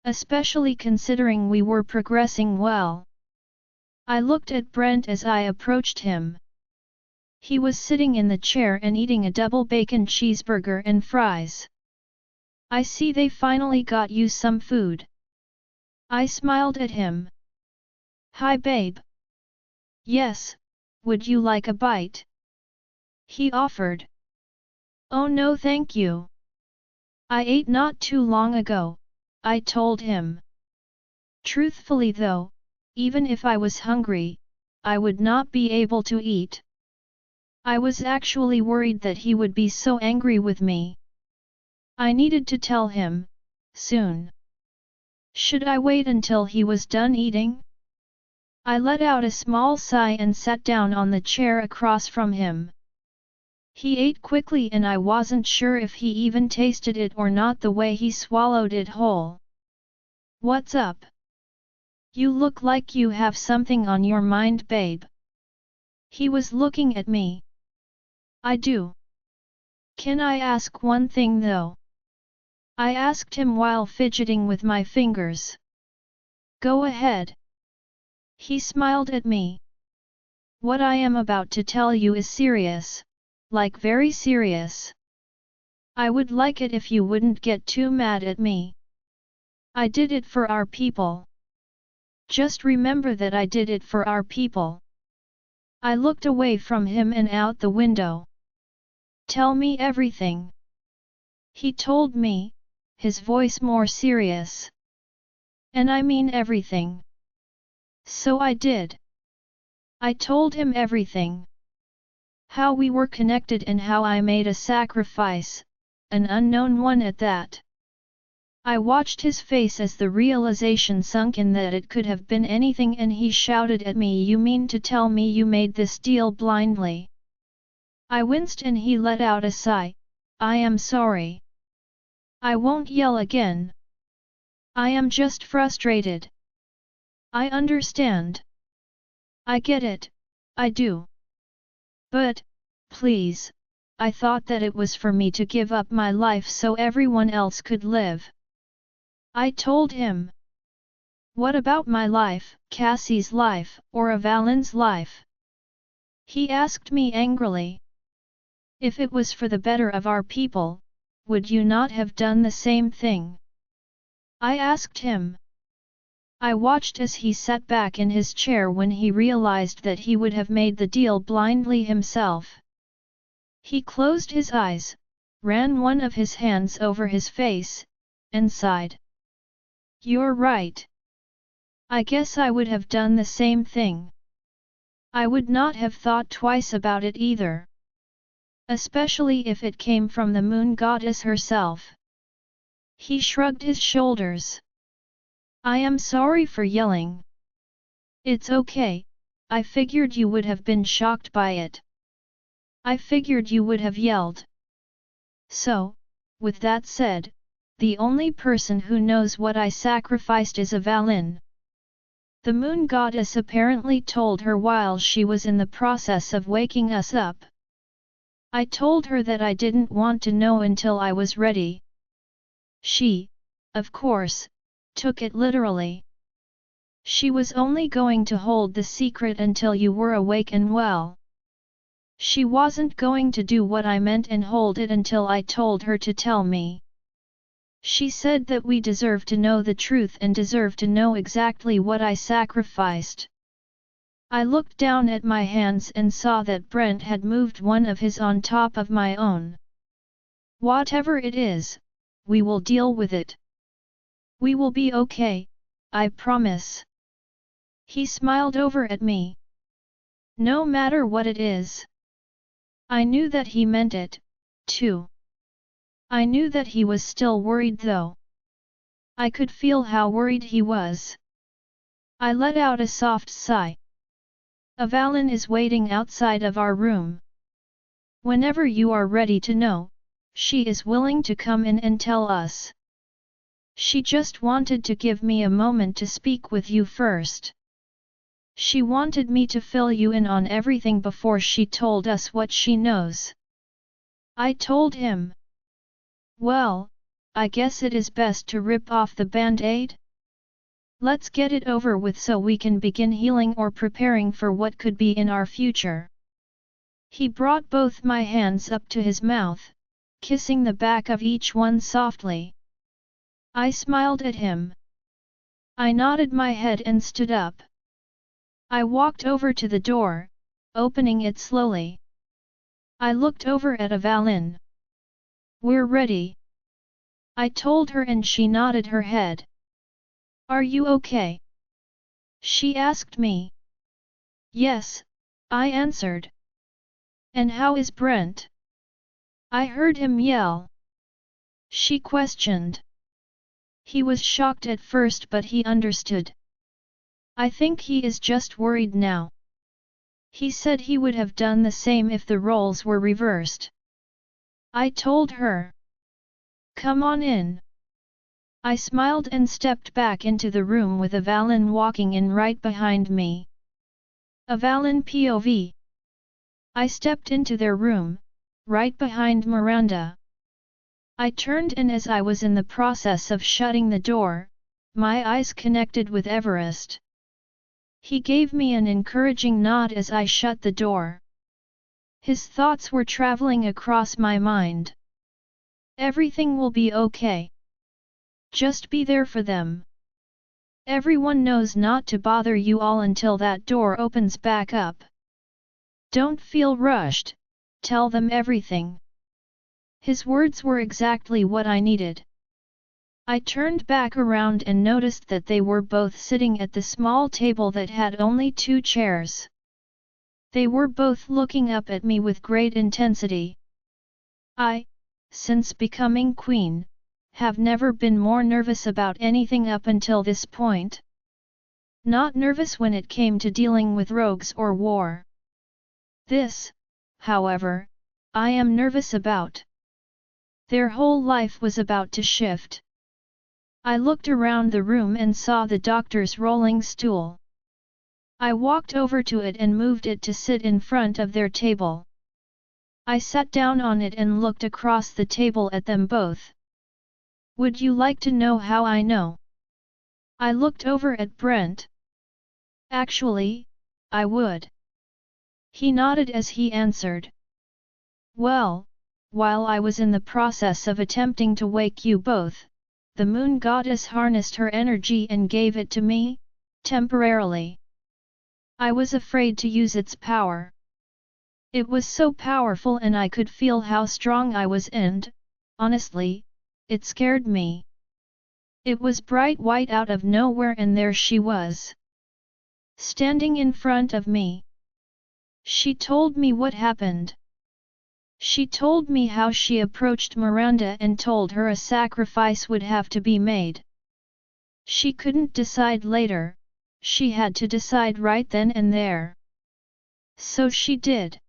Especially considering we were progressing well. I looked at Brent as I approached him. He was sitting in the chair and eating a double bacon cheeseburger and fries. I see they finally got you some food. I smiled at him. Hi babe. Yes, would you like a bite? He offered. Oh no thank you. I ate not too long ago, I told him. Truthfully though, even if I was hungry, I would not be able to eat. I was actually worried that he would be so angry with me. I needed to tell him, soon. Should I wait until he was done eating? I let out a small sigh and sat down on the chair across from him. He ate quickly and I wasn't sure if he even tasted it or not the way he swallowed it whole. What's up? You look like you have something on your mind babe. He was looking at me. I do. Can I ask one thing though? I asked him while fidgeting with my fingers. Go ahead. He smiled at me. What I am about to tell you is serious, like very serious. I would like it if you wouldn't get too mad at me. I did it for our people. Just remember that I did it for our people. I looked away from him and out the window. Tell me everything. He told me, his voice more serious. And I mean everything. So I did. I told him everything. How we were connected and how I made a sacrifice, an unknown one at that. I watched his face as the realization sunk in that it could have been anything and he shouted at me, you mean to tell me you made this deal blindly? I winced and he let out a sigh, I am sorry. I won't yell again. I am just frustrated. I understand. I get it, I do. But, please, I thought that it was for me to give up my life so everyone else could live. I told him. What about my life, Cassie's life, or Avalynn's life? He asked me angrily. If it was for the better of our people, would you not have done the same thing? I asked him. I watched as he sat back in his chair when he realized that he would have made the deal blindly himself. He closed his eyes, ran one of his hands over his face, and sighed. You're right. I guess I would have done the same thing. I would not have thought twice about it either. Especially if it came from the moon goddess herself. He shrugged his shoulders. I am sorry for yelling. It's okay, I figured you would have been shocked by it. I figured you would have yelled. So, with that said, the only person who knows what I sacrificed is Avalynn. The moon goddess apparently told her while she was in the process of waking us up. I told her that I didn't want to know until I was ready. She, of course, took it literally. She was only going to hold the secret until you were awake and well. She wasn't going to do what I meant and hold it until I told her to tell me. She said that we deserve to know the truth and deserve to know exactly what I sacrificed. I looked down at my hands and saw that Brent had moved one of his on top of my own. Whatever it is, we will deal with it. We will be okay, I promise. He smiled over at me. No matter what it is. I knew that he meant it, too. I knew that he was still worried though. I could feel how worried he was. I let out a soft sigh. Avalynn is waiting outside of our room. Whenever you are ready to know, she is willing to come in and tell us. She just wanted to give me a moment to speak with you first. She wanted me to fill you in on everything before she told us what she knows. I told him. Well, I guess it is best to rip off the band-aid? Let's get it over with so we can begin healing or preparing for what could be in our future. He brought both my hands up to his mouth, kissing the back of each one softly. I smiled at him. I nodded my head and stood up. I walked over to the door, opening it slowly. I looked over at Avalynn. We're ready. I told her and she nodded her head. Are you okay? She asked me. Yes, I answered. And how is Brent? I heard him yell. She questioned. He was shocked at first but he understood. I think he is just worried now. He said he would have done the same if the roles were reversed. I told her. Come on in. I smiled and stepped back into the room with Avalynn walking in right behind me. Avalynn POV. I stepped into their room, right behind Miranda. I turned and as I was in the process of shutting the door, my eyes connected with Everest. He gave me an encouraging nod as I shut the door. His thoughts were traveling across my mind. Everything will be okay. Just be there for them. Everyone knows not to bother you all until that door opens back up. Don't feel rushed, tell them everything. His words were exactly what I needed. I turned back around and noticed that they were both sitting at the small table that had only 2 chairs. They were both looking up at me with great intensity. I, since becoming queen, have never been more nervous about anything up until this point. Not nervous when it came to dealing with rogues or war. This, however, I am nervous about. Their whole life was about to shift. I looked around the room and saw the doctor's rolling stool. I walked over to it and moved it to sit in front of their table. I sat down on it and looked across the table at them both. Would you like to know how I know? I looked over at Brent. Actually, I would. He nodded as he answered. Well, while I was in the process of attempting to wake you both, the moon goddess harnessed her energy and gave it to me, temporarily. I was afraid to use its power. It was so powerful and I could feel how strong I was and, honestly, it scared me. It was bright white out of nowhere and there she was, standing in front of me. She told me what happened. She told me how she approached Miranda and told her a sacrifice would have to be made. She couldn't decide later, she had to decide right then and there. So she did.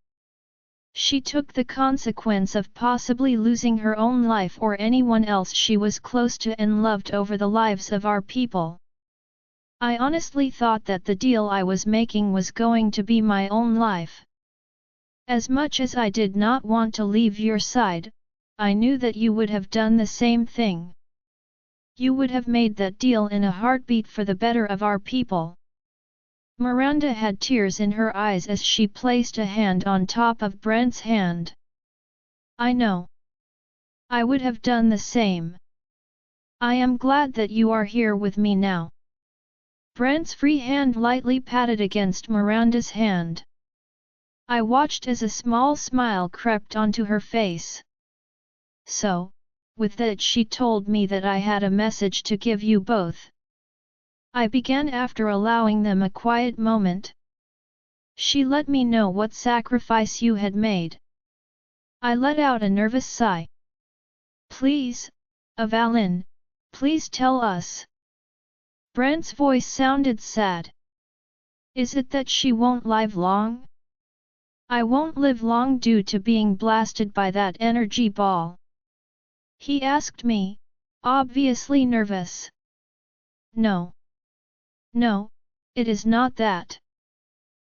She took the consequence of possibly losing her own life or anyone else she was close to and loved over the lives of our people. I honestly thought that the deal I was making was going to be my own life. As much as I did not want to leave your side, I knew that you would have done the same thing. You would have made that deal in a heartbeat for the better of our people. Miranda had tears in her eyes as she placed a hand on top of Brent's hand. I know. I would have done the same. I am glad that you are here with me now. Brent's free hand lightly patted against Miranda's hand. I watched as a small smile crept onto her face. So, with that she told me that I had a message to give you both. I began after allowing them a quiet moment. She let me know what sacrifice you had made. I let out a nervous sigh. Please, Avalynn, please tell us. Brent's voice sounded sad. Is it that she won't live long? I won't live long due to being blasted by that energy ball. He asked me, obviously nervous. No. No, it is not that.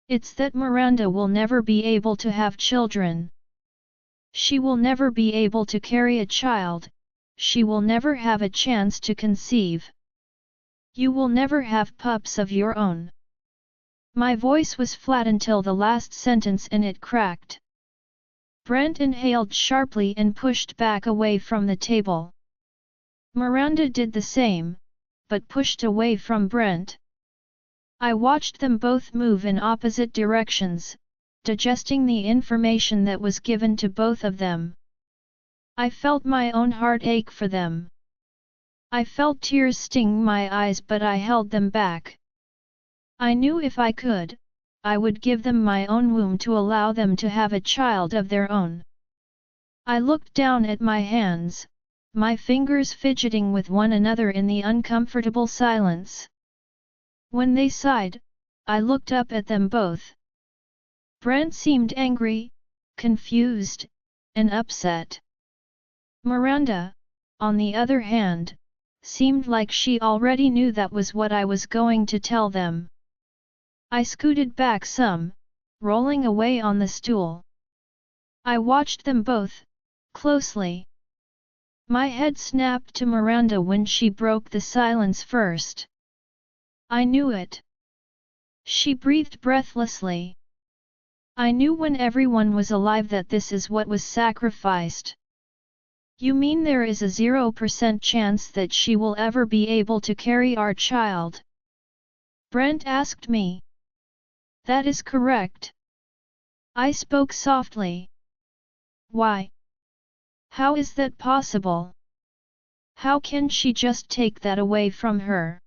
It's that Miranda will never be able to have children. She will never be able to carry a child, she will never have a chance to conceive. You will never have pups of your own. My voice was flat until the last sentence and it cracked. Brent inhaled sharply and pushed back away from the table. Miranda did the same, but pushed away from Brent. I watched them both move in opposite directions, digesting the information that was given to both of them. I felt my own heart ache for them. I felt tears sting my eyes but I held them back. I knew if I could, I would give them my own womb to allow them to have a child of their own. I looked down at my hands, my fingers fidgeting with one another in the uncomfortable silence. When they sighed, I looked up at them both. Brent seemed angry, confused, and upset. Miranda, on the other hand, seemed like she already knew that was what I was going to tell them. I scooted back some, rolling away on the stool. I watched them both, closely. My head snapped to Miranda when she broke the silence first. I knew it. She breathed breathlessly. I knew when everyone was alive that this is what was sacrificed. You mean there is a 0% chance that she will ever be able to carry our child? Brent asked me. That is correct. I spoke softly. Why? How is that possible? How can she just take that away from her?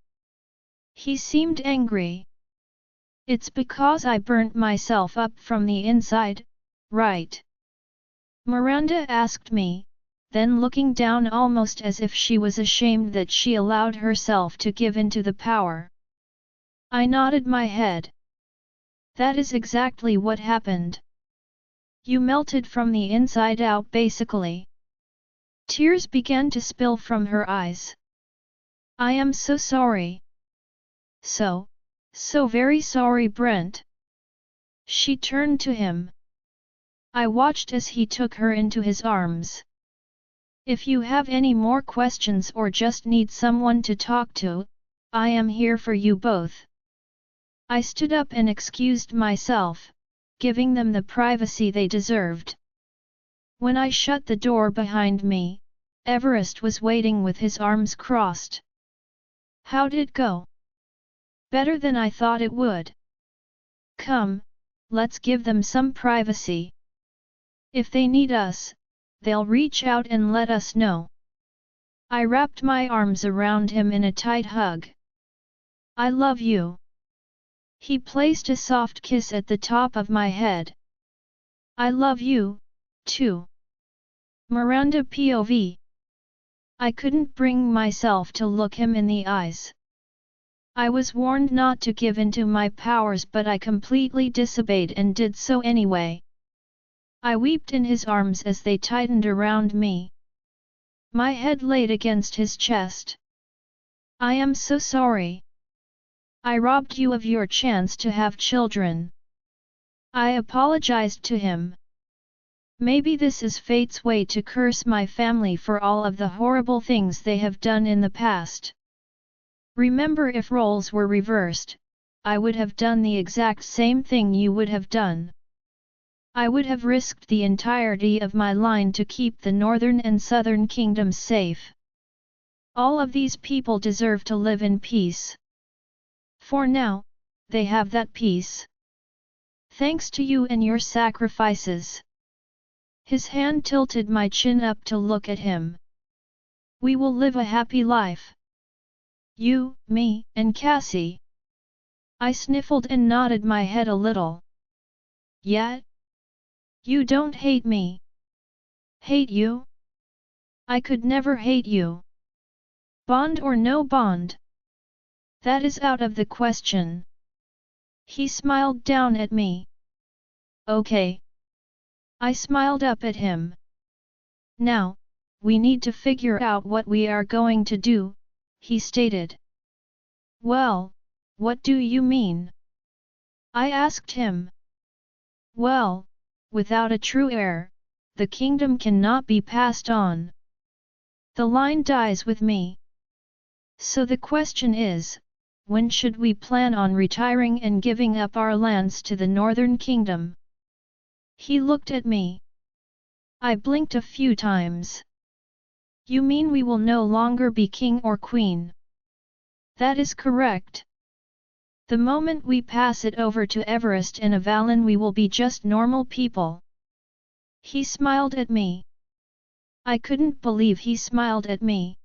He seemed angry. It's because I burnt myself up from the inside, right? Miranda asked me, then looking down almost as if she was ashamed that she allowed herself to give in to the power. I nodded my head. That is exactly what happened. You melted from the inside out basically. Tears began to spill from her eyes. I am so sorry. So very sorry, Brent. She turned to him. I watched as he took her into his arms. If you have any more questions or just need someone to talk to, I am here for you both. I stood up and excused myself, giving them the privacy they deserved. When I shut the door behind me, Everest was waiting with his arms crossed. How'd it go? Better than I thought it would. Come, let's give them some privacy. If they need us, they'll reach out and let us know. I wrapped my arms around him in a tight hug. I love you. He placed a soft kiss at the top of my head. I love you, too. Miranda POV. I couldn't bring myself to look him in the eyes. I was warned not to give in to my powers, but I completely disobeyed and did so anyway. I wept in his arms as they tightened around me. My head laid against his chest. I am so sorry. I robbed you of your chance to have children. I apologized to him. Maybe this is fate's way to curse my family for all of the horrible things they have done in the past. Remember, if roles were reversed, I would have done the exact same thing you would have done. I would have risked the entirety of my line to keep the northern and southern kingdoms safe. All of these people deserve to live in peace. For now, they have that peace. Thanks to you and your sacrifices. His hand tilted my chin up to look at him. We will live a happy life. You, me, and Cassie. I sniffled and nodded my head a little. Yet? You don't hate me. Hate you? I could never hate you. Bond or no bond? That is out of the question. He smiled down at me. Okay. I smiled up at him. Now, we need to figure out what we are going to do, he stated. Well, what do you mean? I asked him. Well, without a true heir, the kingdom cannot be passed on. The line dies with me. So the question is, when should we plan on retiring and giving up our lands to the Northern Kingdom? He looked at me. I blinked a few times. You mean we will no longer be king or queen? That is correct. The moment we pass it over to Everest and Avalynn, we will be just normal people. He smiled at me. I couldn't believe he smiled at me.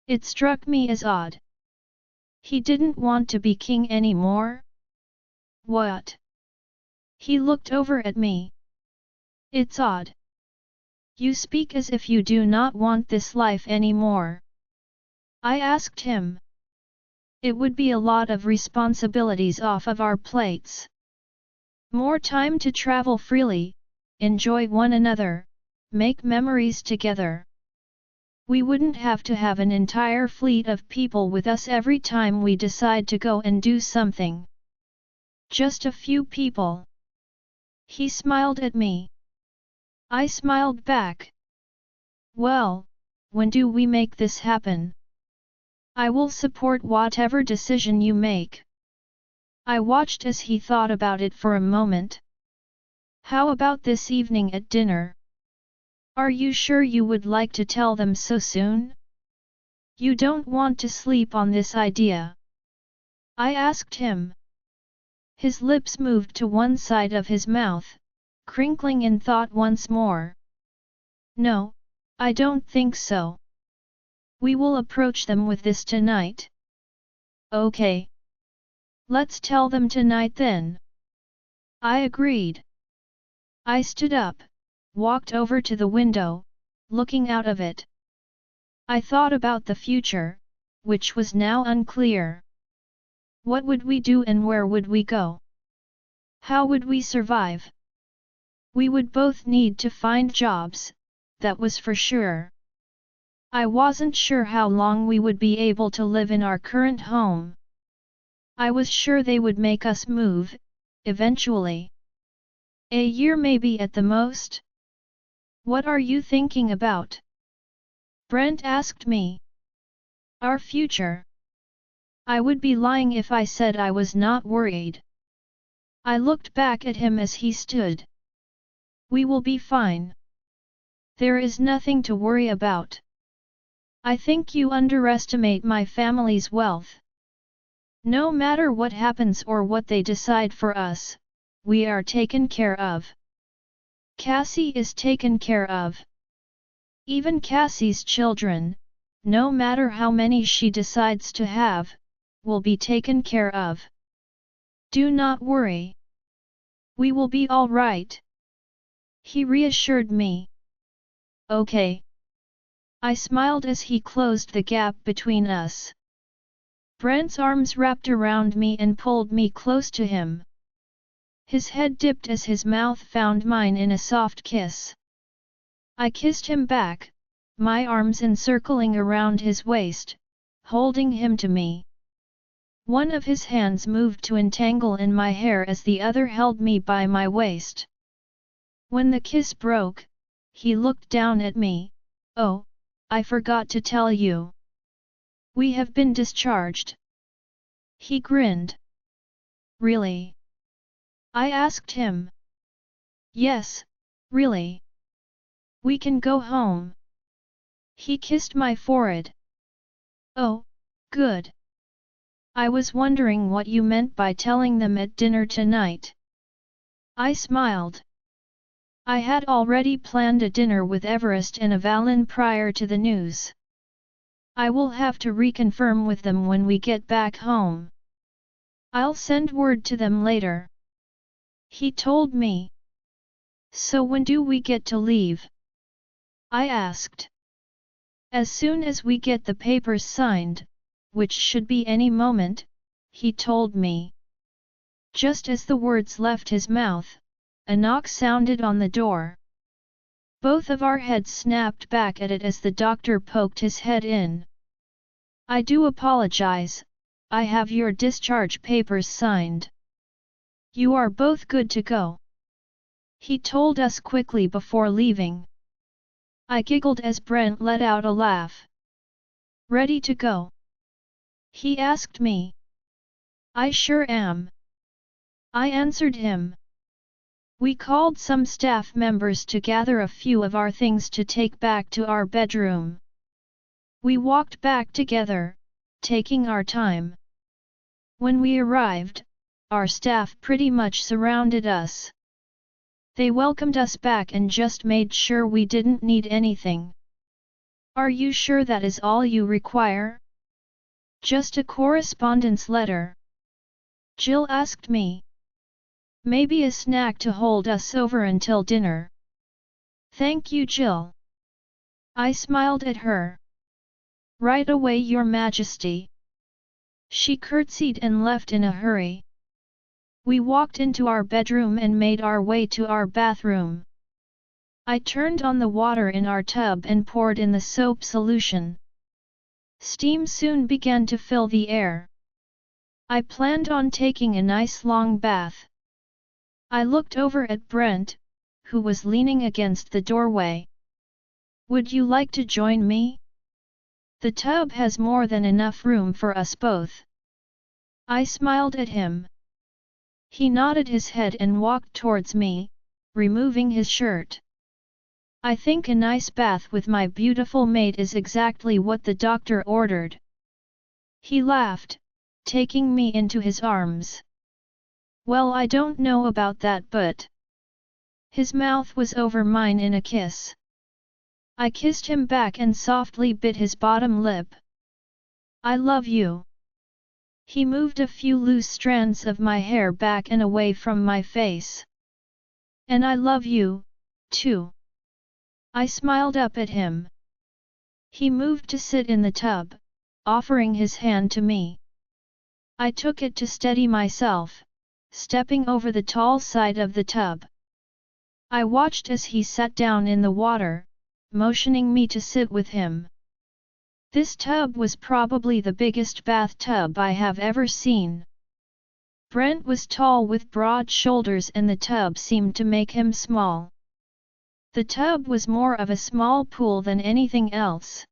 It struck me as odd. He didn't want to be king anymore? What? He looked over at me. It's odd. You speak as if you do not want this life anymore. I asked him. It would be a lot of responsibilities off of our plates. More time to travel freely, enjoy one another, make memories together. We wouldn't have to have an entire fleet of people with us every time we decide to go and do something. Just a few people. He smiled at me. I smiled back. Well, when do we make this happen? I will support whatever decision you make. I watched as he thought about it for a moment. How about this evening at dinner? Are you sure you would like to tell them so soon? You don't want to sleep on this idea? I asked him. His lips moved to one side of his mouth, crinkling in thought once more. No, I don't think so. We will approach them with this tonight. Okay. Let's tell them tonight then. I agreed. I stood up, walked over to the window, looking out of it. I thought about the future, which was now unclear. What would we do and where would we go? How would we survive? We would both need to find jobs, that was for sure. I wasn't sure how long we would be able to live in our current home. I was sure they would make us move, eventually. A year maybe at the most? What are you thinking about? Brent asked me. Our future. I would be lying if I said I was not worried. I looked back at him as he stood. We will be fine. There is nothing to worry about. I think you underestimate my family's wealth. No matter what happens or what they decide for us, we are taken care of. Cassie is taken care of. Even Cassie's children, no matter how many she decides to have, will be taken care of. Do not worry. We will be all right. He reassured me. Okay. I smiled as he closed the gap between us. Brent's arms wrapped around me and pulled me close to him. His head dipped as his mouth found mine in a soft kiss. I kissed him back, my arms encircling around his waist, holding him to me. One of his hands moved to entangle in my hair as the other held me by my waist. When the kiss broke, he looked down at me. Oh, I forgot to tell you. We have been discharged. He grinned. Really? I asked him. Yes, really. We can go home. He kissed my forehead. Oh, good. I was wondering what you meant by telling them at dinner tonight. I smiled. I had already planned a dinner with Everest and Avalynn prior to the news. I will have to reconfirm with them when we get back home. I'll send word to them later. He told me. So when do we get to leave? I asked. As soon as we get the papers signed, which should be any moment, he told me. Just as the words left his mouth, a knock sounded on the door. Both of our heads snapped back at it as the doctor poked his head in. I do apologize, I have your discharge papers signed. You are both good to go. He told us quickly before leaving. I giggled as Brent let out a laugh. Ready to go? He asked me. I sure am. I answered him. We called some staff members to gather a few of our things to take back to our bedroom. We walked back together, taking our time. When we arrived, our staff pretty much surrounded us. They welcomed us back and just made sure we didn't need anything. Are you sure that is all you require? Just a correspondence letter. Jill asked me. Maybe a snack to hold us over until dinner. Thank you, Jill. I smiled at her. Right away, Your Majesty. She curtsied and left in a hurry. We walked into our bedroom and made our way to our bathroom. I turned on the water in our tub and poured in the soap solution. Steam soon began to fill the air. I planned on taking a nice long bath. I looked over at Brent, who was leaning against the doorway. Would you like to join me? The tub has more than enough room for us both. I smiled at him. He nodded his head and walked towards me, removing his shirt. I think a nice bath with my beautiful mate is exactly what the doctor ordered. He laughed, taking me into his arms. Well, I don't know about that, but... His mouth was over mine in a kiss. I kissed him back and softly bit his bottom lip. I love you. He moved a few loose strands of my hair back and away from my face. And I love you, too. I smiled up at him. He moved to sit in the tub, offering his hand to me. I took it to steady myself, stepping over the tall side of the tub. I watched as he sat down in the water, motioning me to sit with him. This tub was probably the biggest bathtub I have ever seen. Brent was tall with broad shoulders and the tub seemed to make him small. The tub was more of a small pool than anything else.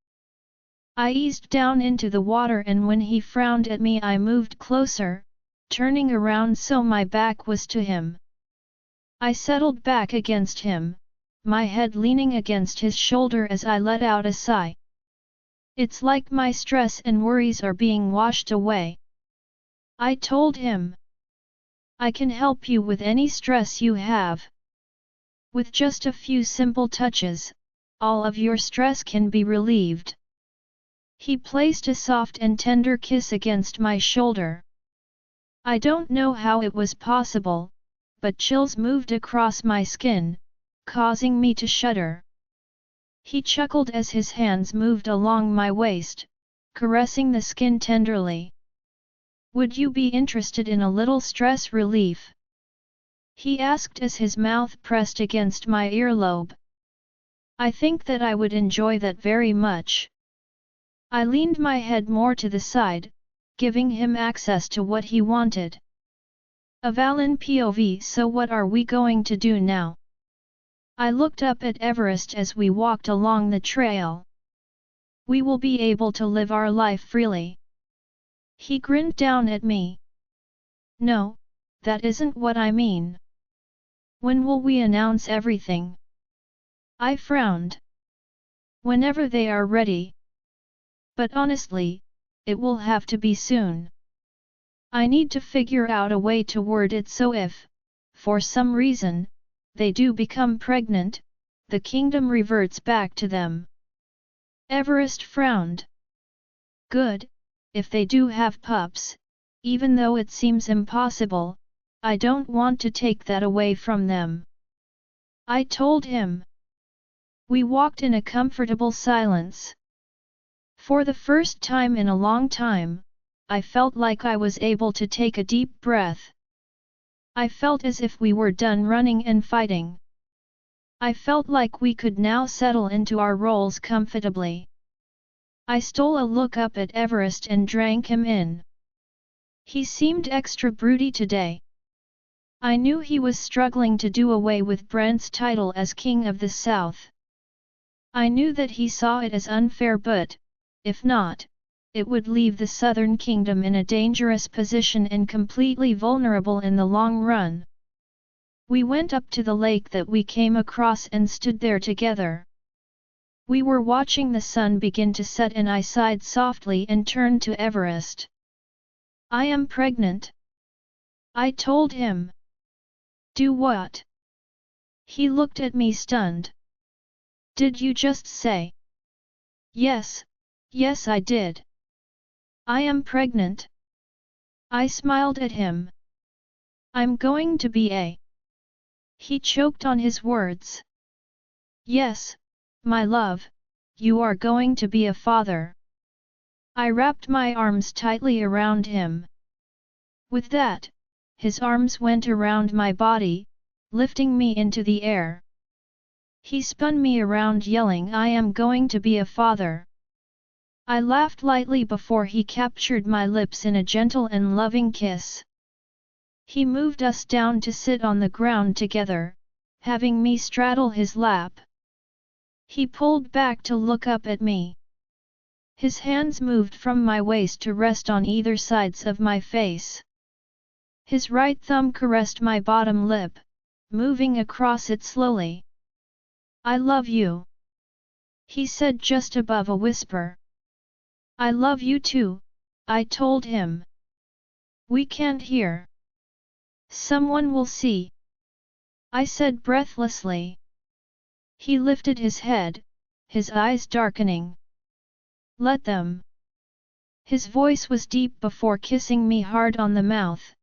I eased down into the water and when he frowned at me I moved closer, turning around so my back was to him. I settled back against him, my head leaning against his shoulder as I let out a sigh. It's like my stress and worries are being washed away. I told him. I can help you with any stress you have. With just a few simple touches, all of your stress can be relieved. He placed a soft and tender kiss against my shoulder. I don't know how it was possible, but chills moved across my skin, causing me to shudder. He chuckled as his hands moved along my waist, caressing the skin tenderly. Would you be interested in a little stress relief? He asked as his mouth pressed against my earlobe. I think that I would enjoy that very much. I leaned my head more to the side, giving him access to what he wanted. Avalynn POV. So what are we going to do now? I looked up at Everest as we walked along the trail. We will be able to live our life freely. He grinned down at me. No, that isn't what I mean. When will we announce everything? I frowned. Whenever they are ready. But honestly, it will have to be soon. I need to figure out a way to word it so if, for some reason, they do become pregnant, the kingdom reverts back to them. Everest frowned. Good, if they do have pups, even though it seems impossible, I don't want to take that away from them. I told him. We walked in a comfortable silence. For the first time in a long time, I felt like I was able to take a deep breath. I felt as if we were done running and fighting. I felt like we could now settle into our roles comfortably. I stole a look up at Everest and drank him in. He seemed extra broody today. I knew he was struggling to do away with Brent's title as King of the South. I knew that he saw it as unfair but, if not, it would leave the Southern Kingdom in a dangerous position and completely vulnerable in the long run. We went up to the lake that we came across and stood there together. We were watching the sun begin to set and I sighed softly and turned to Everest. I am pregnant. I told him. Do what? He looked at me stunned. Did you just say? Yes, yes I did. I am pregnant. I smiled at him. I'm going to be a... He choked on his words. Yes, my love, you are going to be a father. I wrapped my arms tightly around him. With that, his arms went around my body, lifting me into the air. He spun me around yelling, I am going to be a father. I laughed lightly before he captured my lips in a gentle and loving kiss. He moved us down to sit on the ground together, having me straddle his lap. He pulled back to look up at me. His hands moved from my waist to rest on either sides of my face. His right thumb caressed my bottom lip, moving across it slowly. I love you, he said just above a whisper. I love you too, I told him. We can't hear. Someone will see, I said breathlessly. He lifted his head, his eyes darkening. Let them. His voice was deep before kissing me hard on the mouth.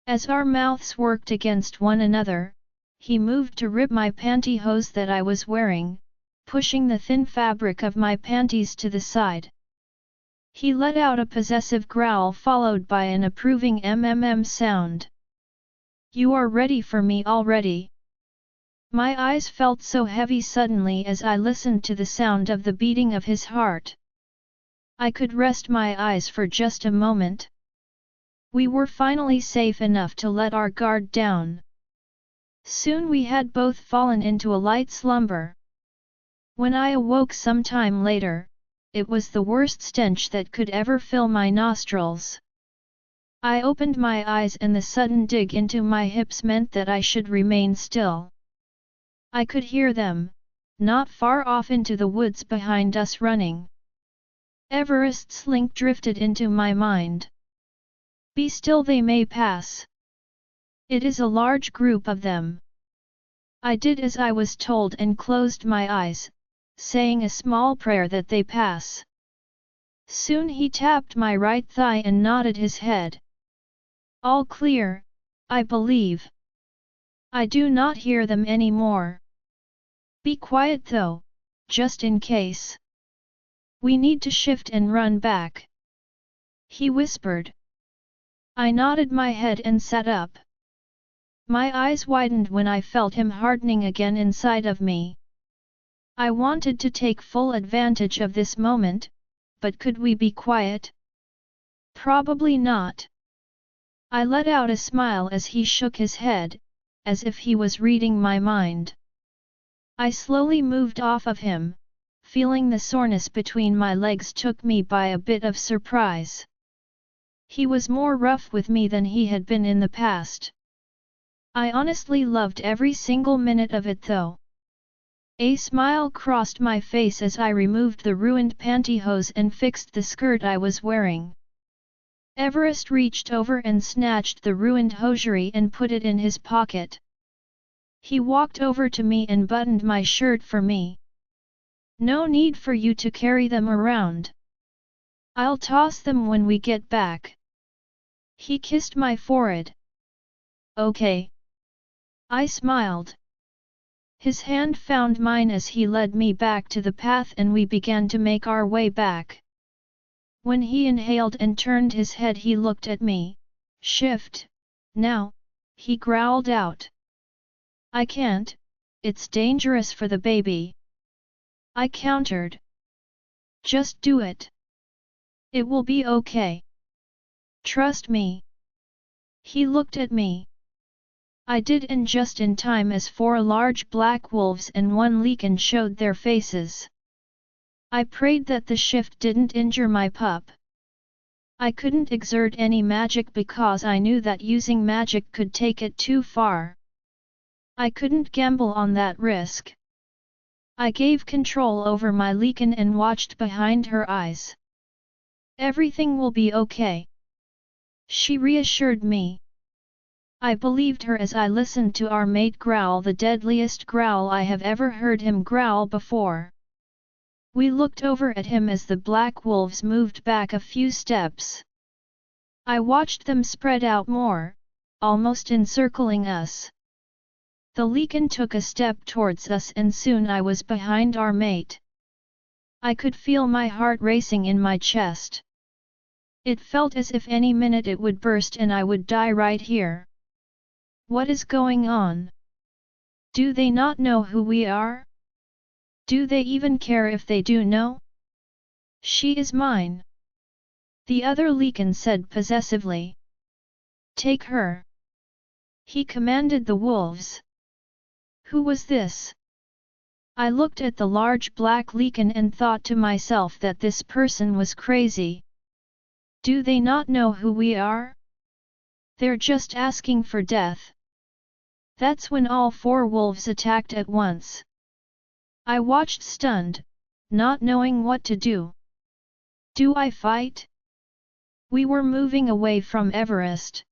As our mouths worked against one another, he moved to rip my pantyhose that I was wearing, pushing the thin fabric of my panties to the side. He let out a possessive growl followed by an approving mmm sound. You are ready for me already? My eyes felt so heavy suddenly as I listened to the sound of the beating of his heart. I could rest my eyes for just a moment. We were finally safe enough to let our guard down. Soon we had both fallen into a light slumber. When I awoke some time later, it was the worst stench that could ever fill my nostrils. I opened my eyes and the sudden dig into my hips meant that I should remain still. I could hear them, not far off into the woods behind us running. Everest's link drifted into my mind. Be still, they may pass. It is a large group of them. I did as I was told and closed my eyes, saying a small prayer that they pass. Soon he tapped my right thigh and nodded his head. All clear, I believe. I do not hear them anymore. Be quiet though, just in case. We need to shift and run back. He whispered. I nodded my head and sat up. My eyes widened when I felt him hardening again inside of me. I wanted to take full advantage of this moment, but could we be quiet? Probably not. I let out a smile as he shook his head, as if he was reading my mind. I slowly moved off of him, feeling the soreness between my legs took me by a bit of surprise. He was more rough with me than he had been in the past. I honestly loved every single minute of it though. A smile crossed my face as I removed the ruined pantyhose and fixed the skirt I was wearing. Everest reached over and snatched the ruined hosiery and put it in his pocket. He walked over to me and buttoned my shirt for me. No need for you to carry them around. I'll toss them when we get back. He kissed my forehead. Okay. I smiled. His hand found mine as he led me back to the path and we began to make our way back. When he inhaled and turned his head he looked at me. Shift, now, he growled out. I can't, it's dangerous for the baby. I countered. Just do it. It will be okay. Trust me. He looked at me. I did, and just in time as 4 large black wolves and 1 lichen showed their faces. I prayed that the shift didn't injure my pup. I couldn't exert any magic because I knew that using magic could take it too far. I couldn't gamble on that risk. I gave control over my lichen and watched behind her eyes. Everything will be okay. She reassured me. I believed her as I listened to our mate growl the deadliest growl I have ever heard him growl before. We looked over at him as the black wolves moved back a few steps. I watched them spread out more, almost encircling us. The lichen took a step towards us and soon I was behind our mate. I could feel my heart racing in my chest. It felt as if any minute it would burst and I would die right here. What is going on? Do they not know who we are? Do they even care if they do know? She is mine. The other lichen said possessively. Take her. He commanded the wolves. Who was this? I looked at the large black lichen and thought to myself that this person was crazy. Do they not know who we are? They're just asking for death. That's when all 4 wolves attacked at once. I watched stunned, not knowing what to do. Do I fight? We were moving away from Everest.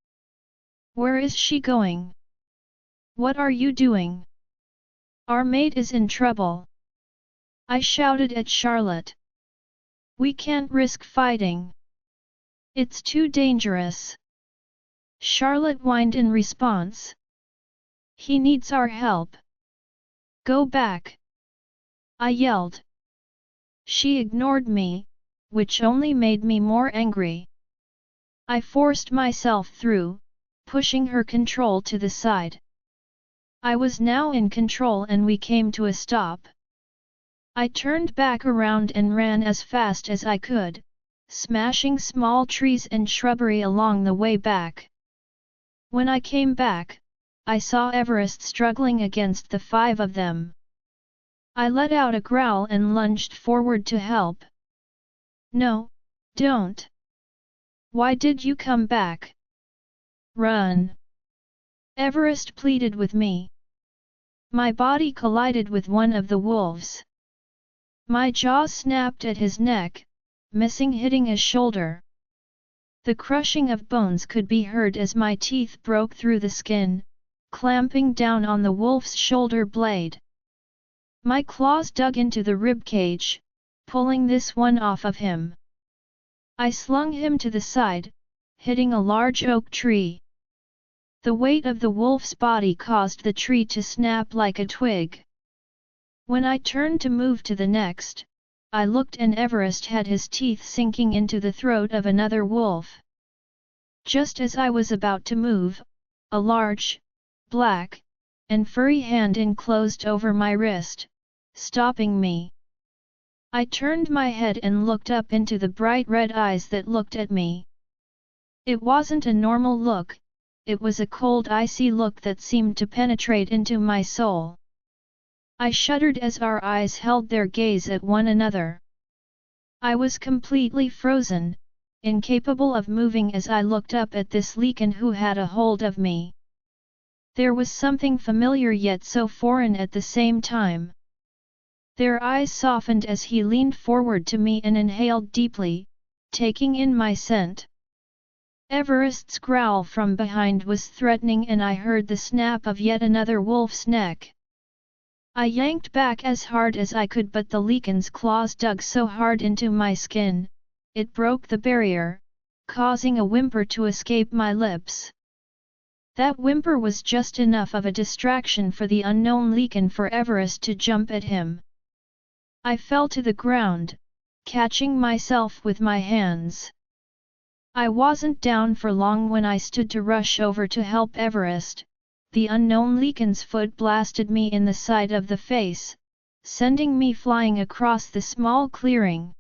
Where is she going? What are you doing? Our mate is in trouble. I shouted at Charlotte. We can't risk fighting. It's too dangerous. Charlotte whined in response. He needs our help. Go back. I yelled. She ignored me, which only made me more angry. I forced myself through, pushing her control to the side. I was now in control and we came to a stop. I turned back around and ran as fast as I could, smashing small trees and shrubbery along the way back. When I came back, I saw Everest struggling against the 5 of them. I let out a growl and lunged forward to help. No, don't. Why did you come back? Run! Everest pleaded with me. My body collided with one of the wolves. My jaw snapped at his neck, missing hitting his shoulder. The crushing of bones could be heard as my teeth broke through the skin, clamping down on the wolf's shoulder blade. My claws dug into the ribcage, pulling this one off of him. I slung him to the side, hitting a large oak tree. The weight of the wolf's body caused the tree to snap like a twig. When I turned to move to the next, I looked and Everest had his teeth sinking into the throat of another wolf. Just as I was about to move, a large, black, and furry hand enclosed over my wrist, stopping me. I turned my head and looked up into the bright red eyes that looked at me. It wasn't a normal look, it was a cold icy look that seemed to penetrate into my soul. I shuddered as our eyes held their gaze at one another. I was completely frozen, incapable of moving as I looked up at this Lycan who had a hold of me. There was something familiar yet so foreign at the same time. Their eyes softened as he leaned forward to me and inhaled deeply, taking in my scent. Everest's growl from behind was threatening and I heard the snap of yet another wolf's neck. I yanked back as hard as I could but the Lycan's claws dug so hard into my skin, it broke the barrier, causing a whimper to escape my lips. That whimper was just enough of a distraction for the unknown Lycan for Everest to jump at him. I fell to the ground, catching myself with my hands. I wasn't down for long when I stood to rush over to help Everest. The unknown Lycan's foot blasted me in the side of the face, sending me flying across the small clearing.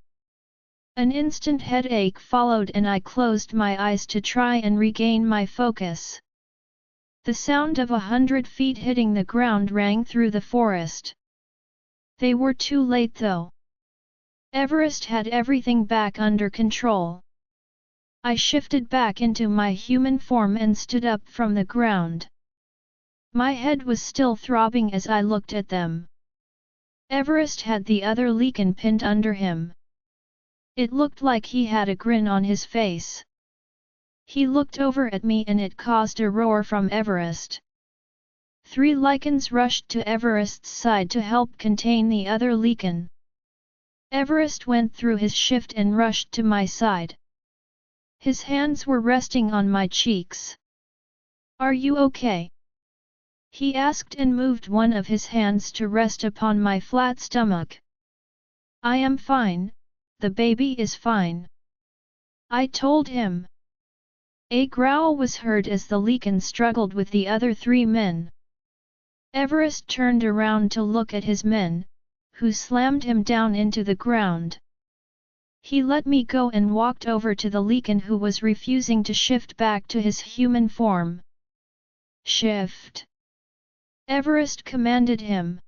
An instant headache followed and I closed my eyes to try and regain my focus. The sound of 100 feet hitting the ground rang through the forest. They were too late though. Everest had everything back under control. I shifted back into my human form and stood up from the ground. My head was still throbbing as I looked at them. Everest had the other Lycan pinned under him. It looked like he had a grin on his face. He looked over at me and it caused a roar from Everest. 3 Lycans rushed to Everest's side to help contain the other Lycan. Everest went through his shift and rushed to my side. His hands were resting on my cheeks. "Are you okay?" he asked and moved one of his hands to rest upon my flat stomach. "I am fine, the baby is fine," I told him. A growl was heard as the Lycan struggled with the other 3 men. Everest turned around to look at his men, who slammed him down into the ground. He let me go and walked over to the Lycan who was refusing to shift back to his human form. "Shift!" Everest commanded him.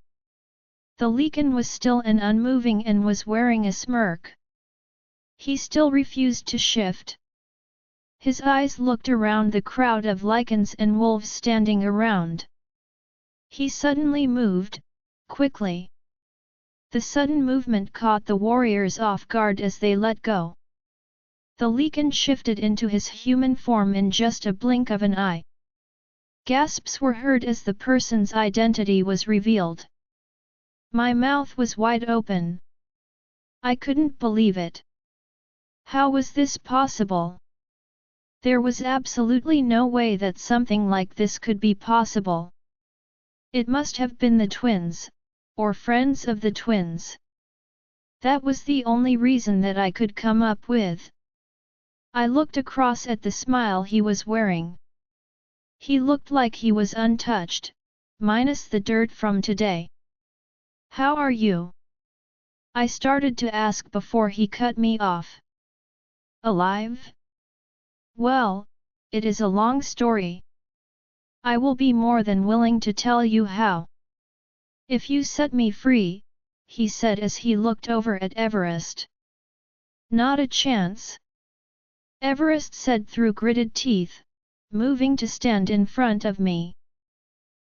The Lycan was still and unmoving and was wearing a smirk. He still refused to shift. His eyes looked around the crowd of Lycans and wolves standing around. He suddenly moved, quickly. The sudden movement caught the warriors off guard as they let go. The Lycan shifted into his human form in just a blink of an eye. Gasps were heard as the person's identity was revealed. My mouth was wide open. I couldn't believe it. How was this possible? There was absolutely no way that something like this could be possible. It must have been the twins, or friends of the twins. That was the only reason that I could come up with. I looked across at the smile he was wearing. He looked like he was untouched, minus the dirt from today. "How are you?" I started to ask before he cut me off. Alive? Well, it is a long story. I will be more than willing to tell you how. If you set me free, he said as he looked over at Everest. Not a chance. Everest said through gritted teeth, moving to stand in front of me.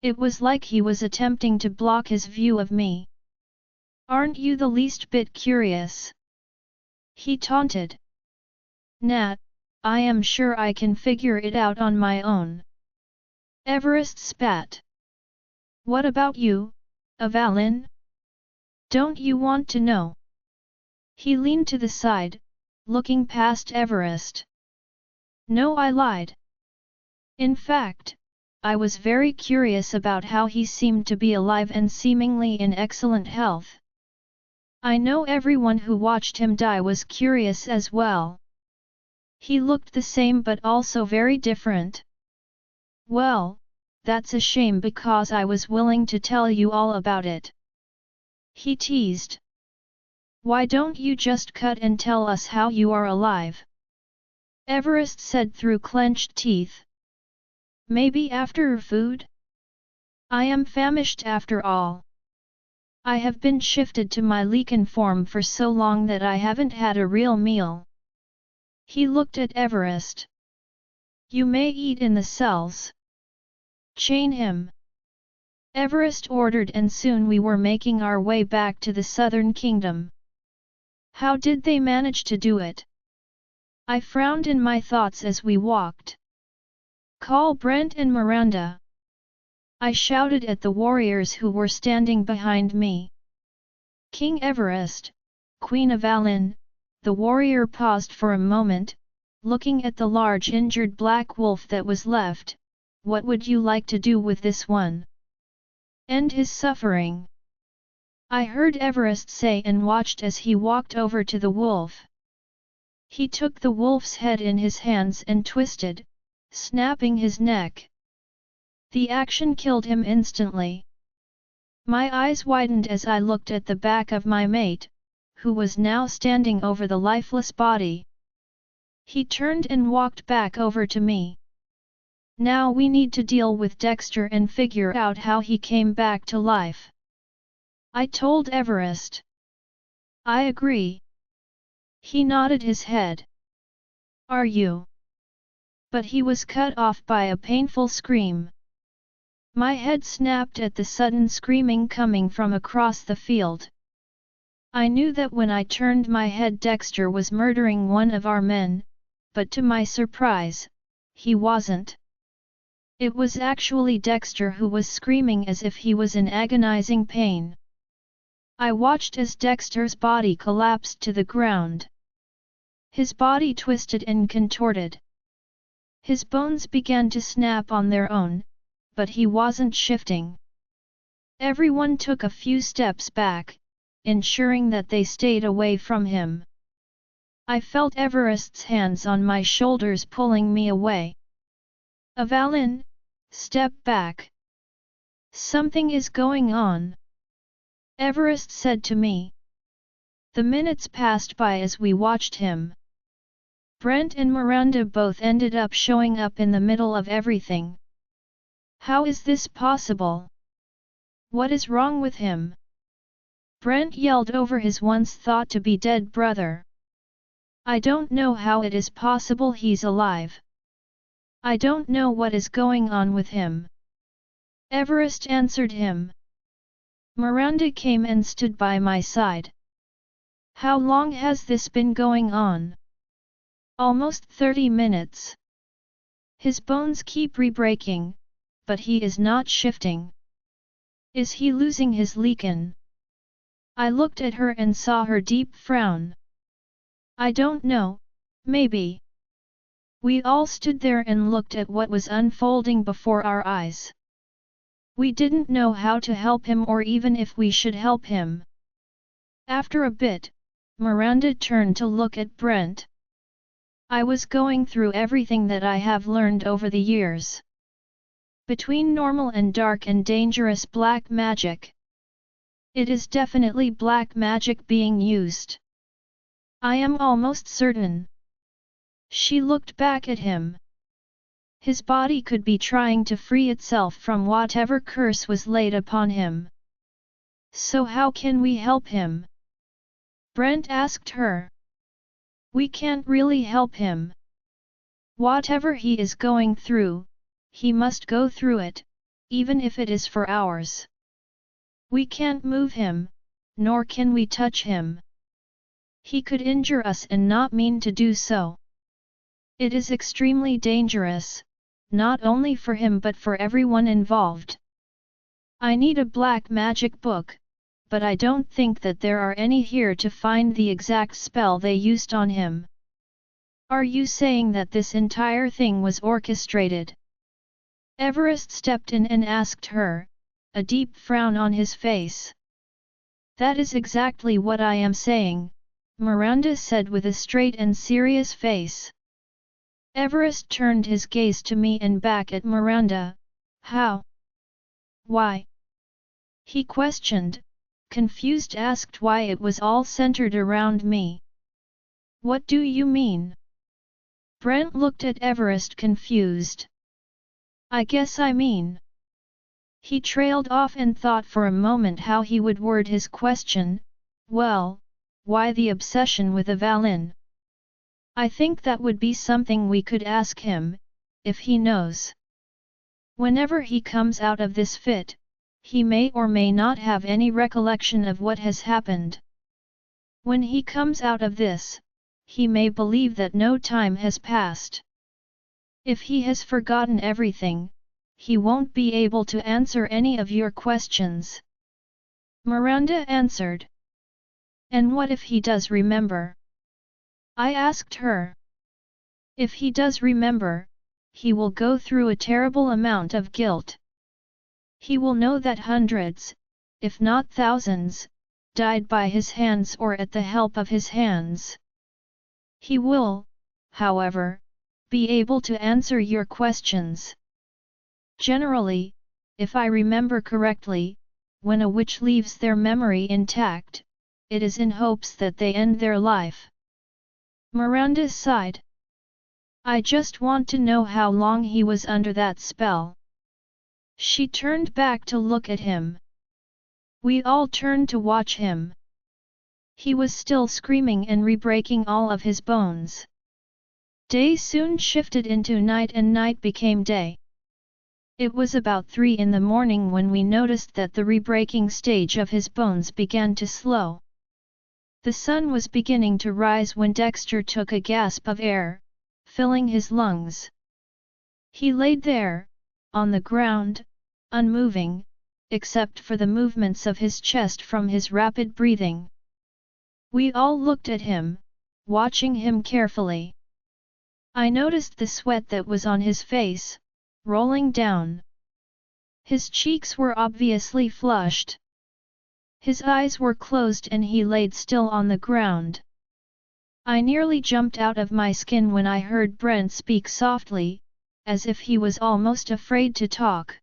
It was like he was attempting to block his view of me. Aren't you the least bit curious? He taunted. Nat, I am sure I can figure it out on my own. Everest spat. What about you, Avalynn? Don't you want to know? He leaned to the side, looking past Everest. No, I lied. In fact, I was very curious about how he seemed to be alive and seemingly in excellent health. I know everyone who watched him die was curious as well. He looked the same but also very different. Well, that's a shame because I was willing to tell you all about it. He teased. Why don't you just cut and tell us how you are alive? Everest said through clenched teeth. Maybe after food? I am famished after all. I have been shifted to my lichen form for so long that I haven't had a real meal. He looked at Everest. You may eat in the cells. Chain him. Everest ordered, and soon we were making our way back to the southern kingdom. How did they manage to do it? I frowned in my thoughts as we walked. Call Brent and Miranda. I shouted at the warriors who were standing behind me. King Everest, Queen Avalynn. The warrior paused for a moment, looking at the large injured black wolf that was left. What would you like to do with this one? End his suffering. I heard Everest say and watched as he walked over to the wolf. He took the wolf's head in his hands and twisted, snapping his neck. The action killed him instantly. My eyes widened as I looked at the back of my mate, who was now standing over the lifeless body. He turned and walked back over to me. Now we need to deal with Dexter and figure out how he came back to life. I told Everest. I agree. He nodded his head. Are you? But he was cut off by a painful scream. My head snapped at the sudden screaming coming from across the field. I knew that when I turned my head Dexter was murdering one of our men, but to my surprise, he wasn't. It was actually Dexter who was screaming as if he was in agonizing pain. I watched as Dexter's body collapsed to the ground. His body twisted and contorted. His bones began to snap on their own, but he wasn't shifting. Everyone took a few steps back, ensuring that they stayed away from him. I felt Everest's hands on my shoulders pulling me away. Avalynn, step back. Something is going on. Everest said to me. The minutes passed by as we watched him. Brent and Miranda both ended up showing up in the middle of everything. How is this possible? What is wrong with him? Brent yelled over his once thought to be dead brother. I don't know how it is possible he's alive. I don't know what is going on with him. Everest answered him. Miranda came and stood by my side. How long has this been going on? Almost 30 minutes. His bones keep re-breaking, but he is not shifting. Is he losing his lichen? I looked at her and saw her deep frown. I don't know, maybe. We all stood there and looked at what was unfolding before our eyes. We didn't know how to help him or even if we should help him. After a bit, Miranda turned to look at Brent. I was going through everything that I have learned over the years. Between normal and dark and dangerous black magic. It is definitely black magic being used. I am almost certain. She looked back at him. His body could be trying to free itself from whatever curse was laid upon him. So how can we help him? Brent asked her. We can't really help him. Whatever he is going through, he must go through it, even if it is for hours. We can't move him, nor can we touch him. He could injure us and not mean to do so. It is extremely dangerous, not only for him but for everyone involved. I need a black magic book, but I don't think that there are any here to find the exact spell they used on him. Are you saying that this entire thing was orchestrated? Everest stepped in and asked her, a deep frown on his face. That is exactly what I am saying, Miranda said with a straight and serious face. Everest turned his gaze to me and back at Miranda. How? Why? He questioned, confused, asked why it was all centered around me. What do you mean? Brent looked at Everest confused. I guess I mean. He trailed off and thought for a moment how he would word his question. Well, why the obsession with Avalynn? I think that would be something we could ask him, if he knows. Whenever he comes out of this fit, he may or may not have any recollection of what has happened. When he comes out of this, he may believe that no time has passed. If he has forgotten everything, he won't be able to answer any of your questions. Miranda answered. And what if he does remember? I asked her. If he does remember, he will go through a terrible amount of guilt. He will know that hundreds, if not thousands, died by his hands or at the help of his hands. He will, however, be able to answer your questions. Generally, if I remember correctly, when a witch leaves their memory intact, it is in hopes that they end their life. Miranda sighed. I just want to know how long he was under that spell. She turned back to look at him. We all turned to watch him. He was still screaming and re-breaking all of his bones. Day soon shifted into night and night became day. It was about 3 in the morning when we noticed that the re-breaking stage of his bones began to slow. The sun was beginning to rise when Dexter took a gasp of air, filling his lungs. He laid there, on the ground, unmoving, except for the movements of his chest from his rapid breathing. We all looked at him, watching him carefully. I noticed the sweat that was on his face, rolling down. His cheeks were obviously flushed. His eyes were closed and he laid still on the ground. I nearly jumped out of my skin when I heard Brent speak softly, as if he was almost afraid to talk.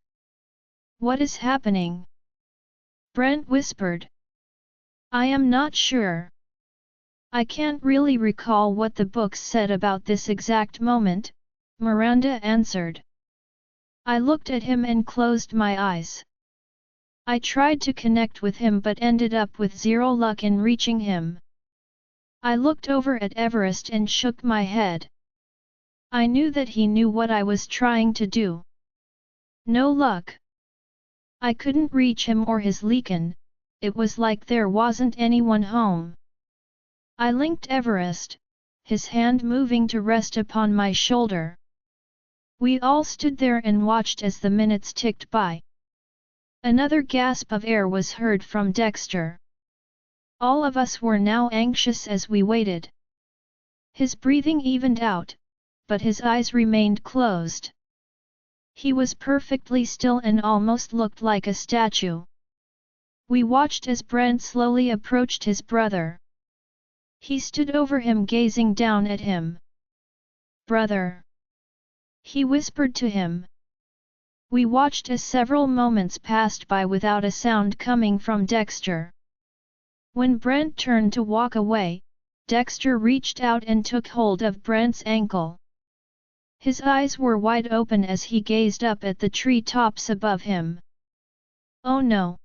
What is happening? Brent whispered. I am not sure. I can't really recall what the books said about this exact moment, Miranda answered. I looked at him and closed my eyes. I tried to connect with him but ended up with zero luck in reaching him. I looked over at Everest and shook my head. I knew that he knew what I was trying to do. No luck. I couldn't reach him or his Leekan, it was like there wasn't anyone home. I linked Everest, his hand moving to rest upon my shoulder. We all stood there and watched as the minutes ticked by. Another gasp of air was heard from Dexter. All of us were now anxious as we waited. His breathing evened out, but his eyes remained closed. He was perfectly still and almost looked like a statue. We watched as Brent slowly approached his brother. He stood over him gazing down at him. Brother! He whispered to him. We watched as several moments passed by without a sound coming from Dexter. When Brent turned to walk away, Dexter reached out and took hold of Brent's ankle. His eyes were wide open as he gazed up at the tree tops above him. Oh no!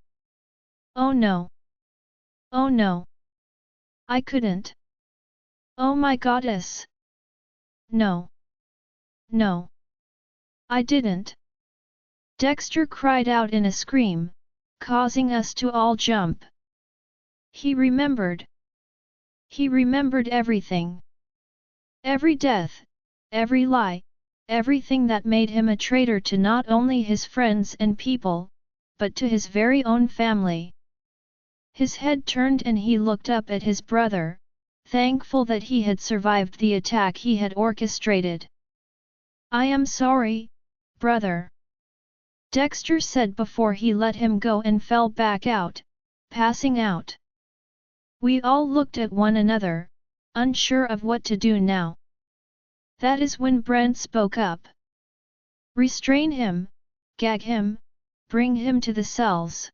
Oh no! Oh no! I couldn't! Oh my goddess! No! No! I didn't! Dexter cried out in a scream, causing us to all jump. He remembered. He remembered everything. Every death, every lie, everything that made him a traitor to not only his friends and people, but to his very own family. His head turned and he looked up at his brother, thankful that he had survived the attack he had orchestrated. I am sorry, brother. Dexter said before he let him go and fell back out, passing out. We all looked at one another, unsure of what to do now. That is when Brent spoke up. Restrain him, gag him, bring him to the cells.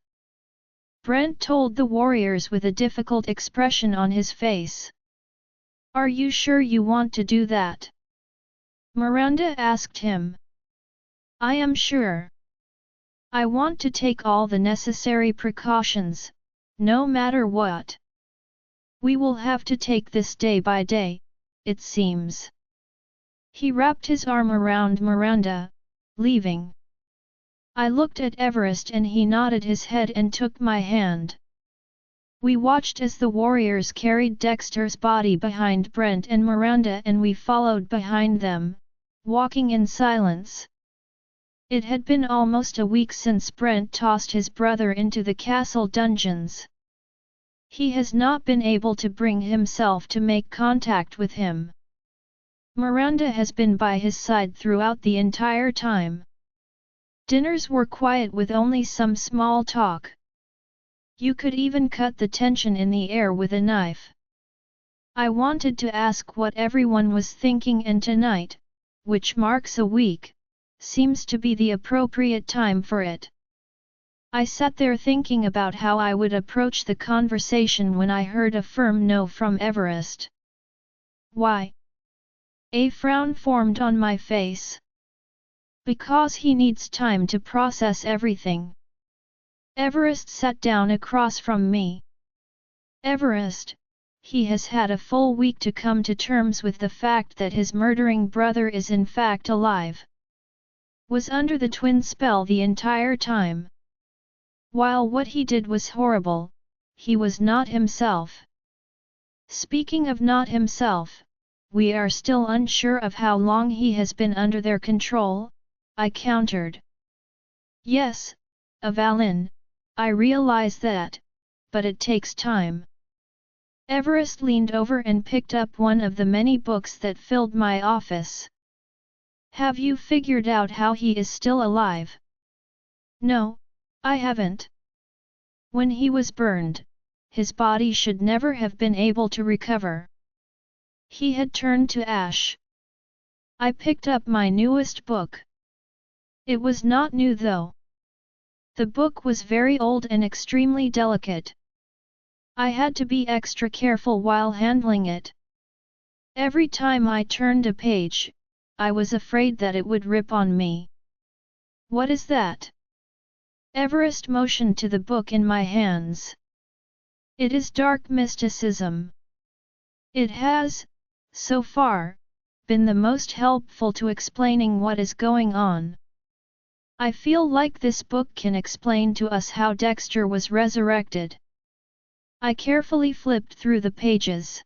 Brent told the warriors with a difficult expression on his face. Are you sure you want to do that? Miranda asked him. I am sure. I want to take all the necessary precautions, no matter what. We will have to take this day by day, it seems. He wrapped his arm around Miranda, leaving. I looked at Everest and he nodded his head and took my hand. We watched as the warriors carried Dexter's body behind Brent and Miranda and we followed behind them, walking in silence. It had been almost a week since Brent tossed his brother into the castle dungeons. He has not been able to bring himself to make contact with him. Miranda has been by his side throughout the entire time. Dinners were quiet with only some small talk. You could even cut the tension in the air with a knife. I wanted to ask what everyone was thinking, and tonight, which marks a week, seems to be the appropriate time for it. I sat there thinking about how I would approach the conversation when I heard a firm no from Everest. Why? A frown formed on my face. Because he needs time to process everything. Everest sat down across from me. Everest, he has had a full week to come to terms with the fact that his murdering brother is in fact alive. Was under the twin spell the entire time. While what he did was horrible, he was not himself. Speaking of not himself, we are still unsure of how long he has been under their control, I countered. Yes, Avalynn, I realize that, but it takes time. Everest leaned over and picked up one of the many books that filled my office. Have you figured out how he is still alive? No, I haven't. When he was burned, his body should never have been able to recover. He had turned to ash. I picked up my newest book. It was not new though. The book was very old and extremely delicate. I had to be extra careful while handling it. Every time I turned a page, I was afraid that it would rip on me. What is that? Everest motioned to the book in my hands. It is dark mysticism. It has, so far, been the most helpful to explaining what is going on. I feel like this book can explain to us how Dexter was resurrected. I carefully flipped through the pages.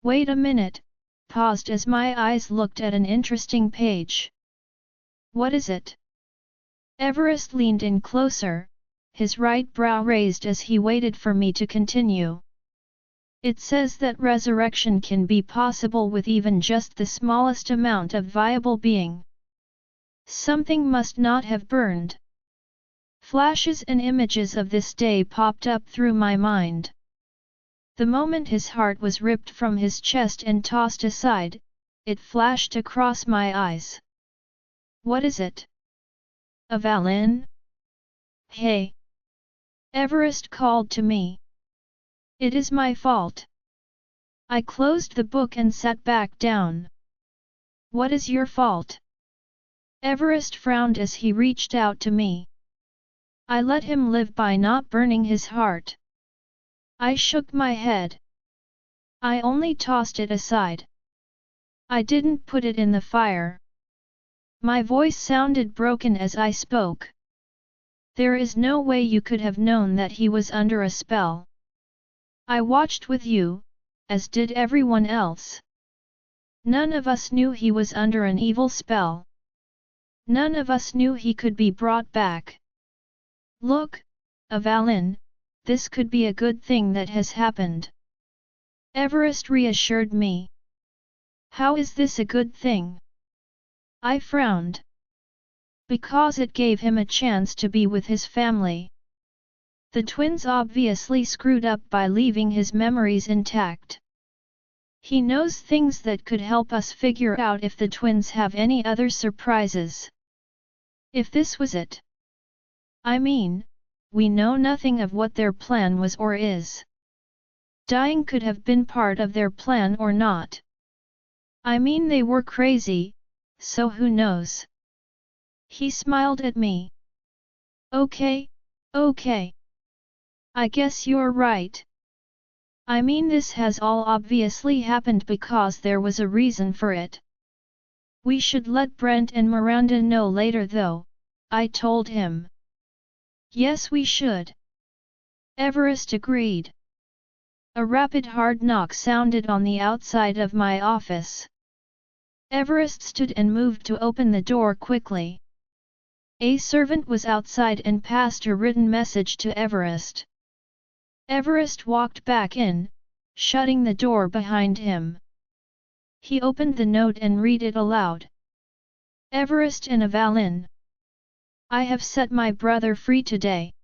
Wait a minute, paused as my eyes looked at an interesting page. What is it? Everest leaned in closer, his right brow raised as he waited for me to continue. It says that resurrection can be possible with even just the smallest amount of viable being. Something must not have burned. Flashes and images of this day popped up through my mind. The moment his heart was ripped from his chest and tossed aside, it flashed across my eyes. What is it? Avalynn? Hey! Everest called to me. It is my fault. I closed the book and sat back down. What is your fault? Everest frowned as he reached out to me. I let him live by not burning his heart. I shook my head. I only tossed it aside. I didn't put it in the fire. My voice sounded broken as I spoke. There is no way you could have known that he was under a spell. I watched with you, as did everyone else. None of us knew he was under an evil spell. None of us knew he could be brought back. Look, Avalynn, this could be a good thing that has happened. Everest reassured me. How is this a good thing? I frowned. Because it gave him a chance to be with his family. The twins obviously screwed up by leaving his memories intact. He knows things that could help us figure out if the twins have any other surprises. If this was it. I mean, we know nothing of what their plan was or is. Dying could have been part of their plan or not. I mean they were crazy, so who knows? He smiled at me. Okay, okay. I guess you're right. I mean this has all obviously happened because there was a reason for it. We should let Brent and Miranda know later though, I told him. Yes we should. Everest agreed. A rapid hard knock sounded on the outside of my office. Everest stood and moved to open the door quickly. A servant was outside and passed a written message to Everest. Everest walked back in, shutting the door behind him. He opened the note and read it aloud. Everest and Avalynn. I have set my brother free today.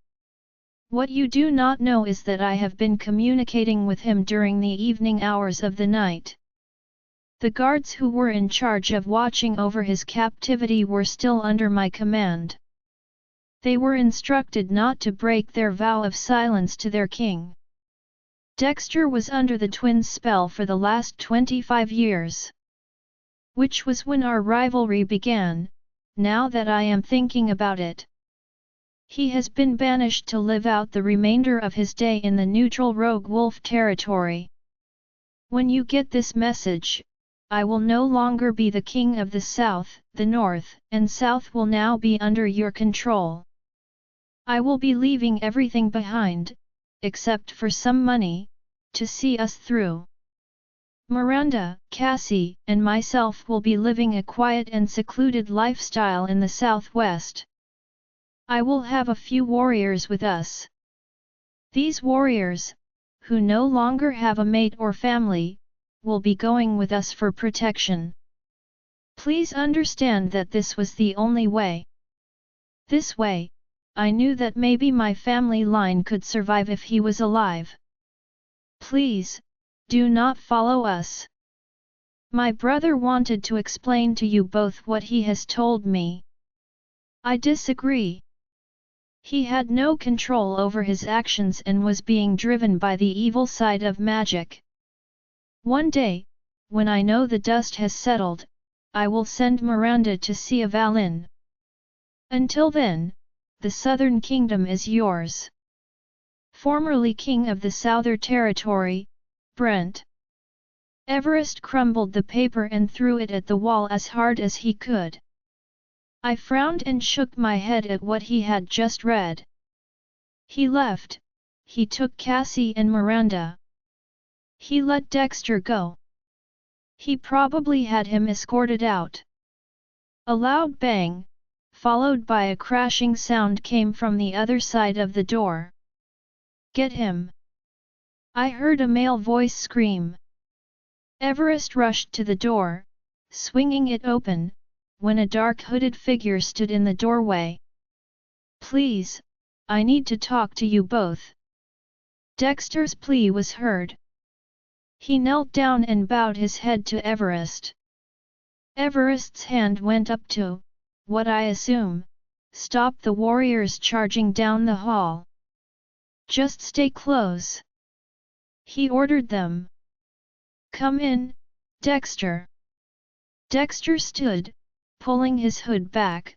What you do not know is that I have been communicating with him during the evening hours of the night. The guards who were in charge of watching over his captivity were still under my command. They were instructed not to break their vow of silence to their king. Dexter was under the twins' spell for the last 25 years. Which was when our rivalry began, now that I am thinking about it. He has been banished to live out the remainder of his day in the neutral rogue wolf territory. When you get this message, I will no longer be the king of the south, the north and south will now be under your control. I will be leaving everything behind, except for some money, to see us through. Miranda, Cassie, and myself will be living a quiet and secluded lifestyle in the southwest. I will have a few warriors with us. These warriors, who no longer have a mate or family, will be going with us for protection. Please understand that this was the only way. This way, I knew that maybe my family line could survive if he was alive. Please, do not follow us. My brother wanted to explain to you both what he has told me. I disagree. He had no control over his actions and was being driven by the evil side of magic. One day, when I know the dust has settled, I will send Miranda to see Avalynn. Until then, the Southern Kingdom is yours. Formerly King of the Souther Territory, Brent. Everest crumbled the paper and threw it at the wall as hard as he could. I frowned and shook my head at what he had just read. He left. He took Cassie and Miranda. He let Dexter go. He probably had him escorted out. A loud bang, followed by a crashing sound, came from the other side of the door. Get him! I heard a male voice scream. Everest rushed to the door, swinging it open, when a dark hooded figure stood in the doorway. Please, I need to talk to you both. Dexter's plea was heard. He knelt down and bowed his head to Everest. Everest's hand went up to, what I assume, stop the warriors charging down the hall. Just stay close. He ordered them. Come in, Dexter. Dexter stood, pulling his hood back,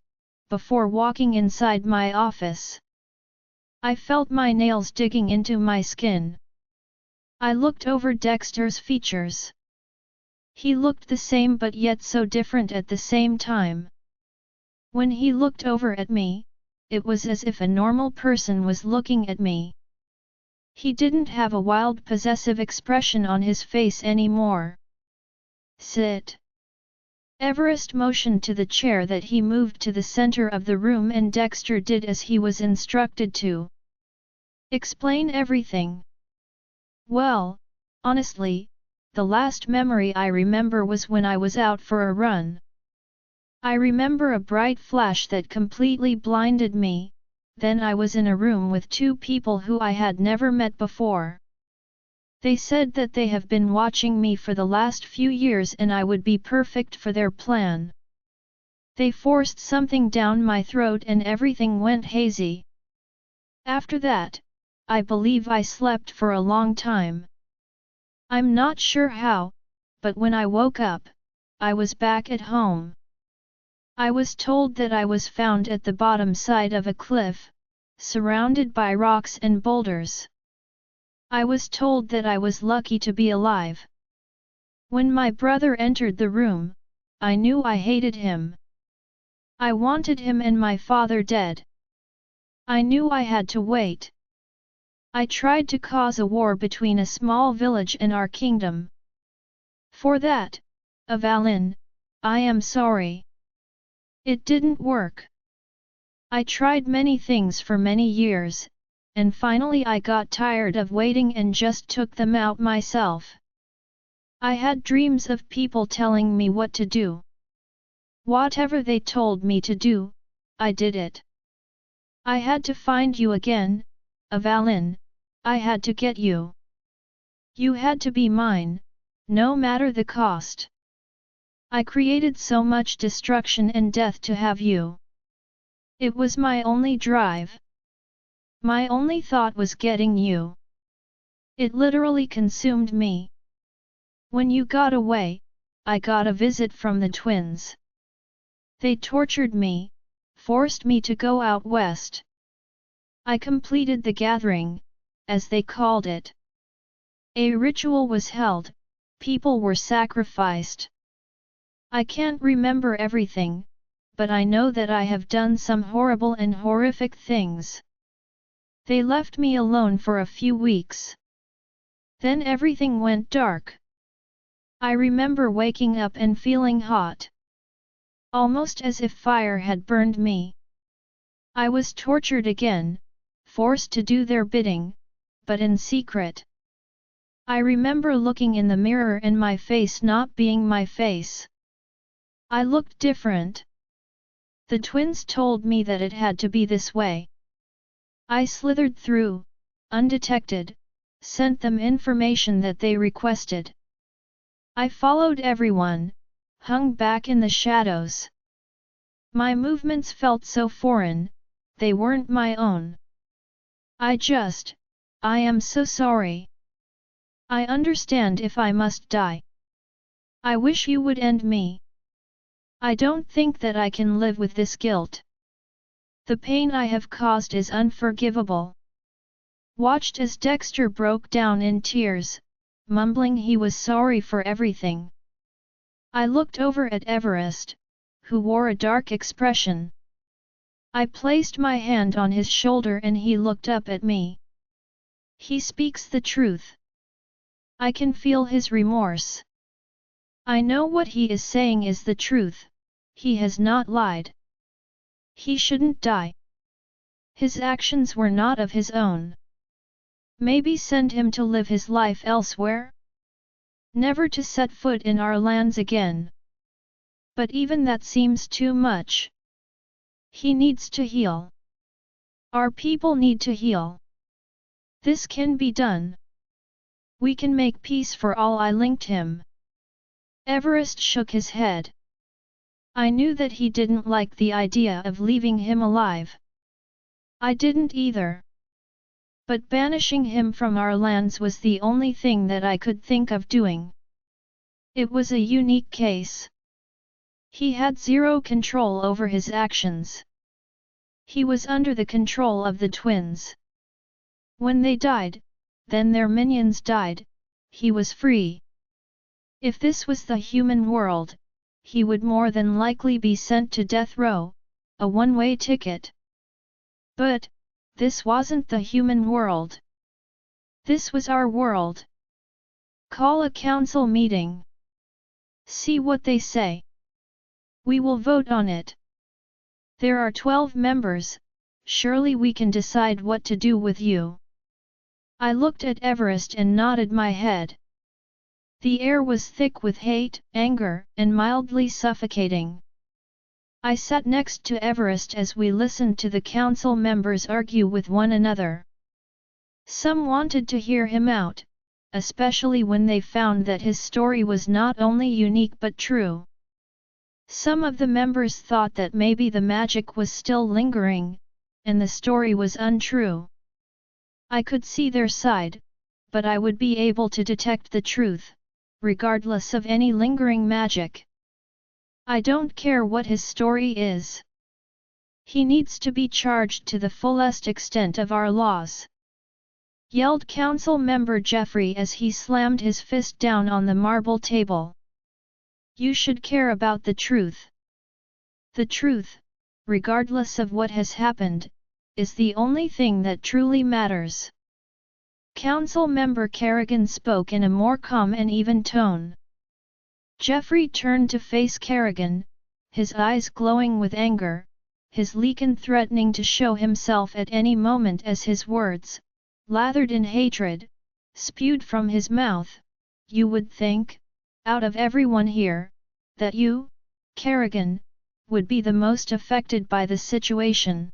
before walking inside my office. I felt my nails digging into my skin. I looked over Dexter's features. He looked the same but yet so different at the same time. When he looked over at me, it was as if a normal person was looking at me. He didn't have a wild possessive expression on his face anymore. Sit. Everest motioned to the chair that he moved to the center of the room and Dexter did as he was instructed to. Explain everything. Well, honestly, the last memory I remember was when I was out for a run. I remember a bright flash that completely blinded me, then I was in a room with two people who I had never met before. They said that they have been watching me for the last few years and I would be perfect for their plan. They forced something down my throat and everything went hazy. After that, I believe I slept for a long time. I'm not sure how, but when I woke up, I was back at home. I was told that I was found at the bottom side of a cliff, surrounded by rocks and boulders. I was told that I was lucky to be alive. When my brother entered the room, I knew I hated him. I wanted him and my father dead. I knew I had to wait. I tried to cause a war between a small village and our kingdom. For that, Avalynn, I am sorry. It didn't work. I tried many things for many years, and finally I got tired of waiting and just took them out myself. I had dreams of people telling me what to do. Whatever they told me to do, I did it. I had to find you again, Avalynn, I had to get you. You had to be mine, no matter the cost. I created so much destruction and death to have you. It was my only drive. My only thought was getting you. It literally consumed me. When you got away, I got a visit from the twins. They tortured me, forced me to go out west. I completed the gathering, as they called it. A ritual was held, people were sacrificed. I can't remember everything, but I know that I have done some horrible and horrific things. They left me alone for a few weeks. Then everything went dark. I remember waking up and feeling hot. Almost as if fire had burned me. I was tortured again, forced to do their bidding, but in secret. I remember looking in the mirror and my face not being my face. I looked different. The twins told me that it had to be this way. I slithered through, undetected, sent them information that they requested. I followed everyone, hung back in the shadows. My movements felt so foreign, they weren't my own. I am so sorry. I understand if I must die. I wish you would end me. I don't think that I can live with this guilt. The pain I have caused is unforgivable. Watched as Dexter broke down in tears, mumbling he was sorry for everything. I looked over at Everest, who wore a dark expression. I placed my hand on his shoulder and he looked up at me. He speaks the truth. I can feel his remorse. I know what he is saying is the truth, he has not lied. He shouldn't die. His actions were not of his own. Maybe send him to live his life elsewhere? Never to set foot in our lands again. But even that seems too much. He needs to heal. Our people need to heal. This can be done. We can make peace for all. I linked him. Everest shook his head. I knew that he didn't like the idea of leaving him alive. I didn't either. But banishing him from our lands was the only thing that I could think of doing. It was a unique case. He had zero control over his actions. He was under the control of the twins. When they died, then their minions died, he was free. If this was the human world, he would more than likely be sent to death row, a one-way ticket. But, this wasn't the human world. This was our world. Call a council meeting. See what they say. We will vote on it. There are 12 members, surely we can decide what to do with you. I looked at Everest and nodded my head. The air was thick with hate, anger, and mildly suffocating. I sat next to Everest as we listened to the council members argue with one another. Some wanted to hear him out, especially when they found that his story was not only unique but true. Some of the members thought that maybe the magic was still lingering, and the story was untrue. I could see their side, but I would be able to detect the truth, regardless of any lingering magic. I don't care what his story is. He needs to be charged to the fullest extent of our laws. Yelled council member Jeffrey as he slammed his fist down on the marble table. You should care about the truth. The truth, regardless of what has happened, is the only thing that truly matters. Council member Kerrigan spoke in a more calm and even tone. Jeffrey turned to face Kerrigan, his eyes glowing with anger, his lichen threatening to show himself at any moment as his words, lathered in hatred, spewed from his mouth. You would think, out of everyone here, that you, Kerrigan, would be the most affected by the situation.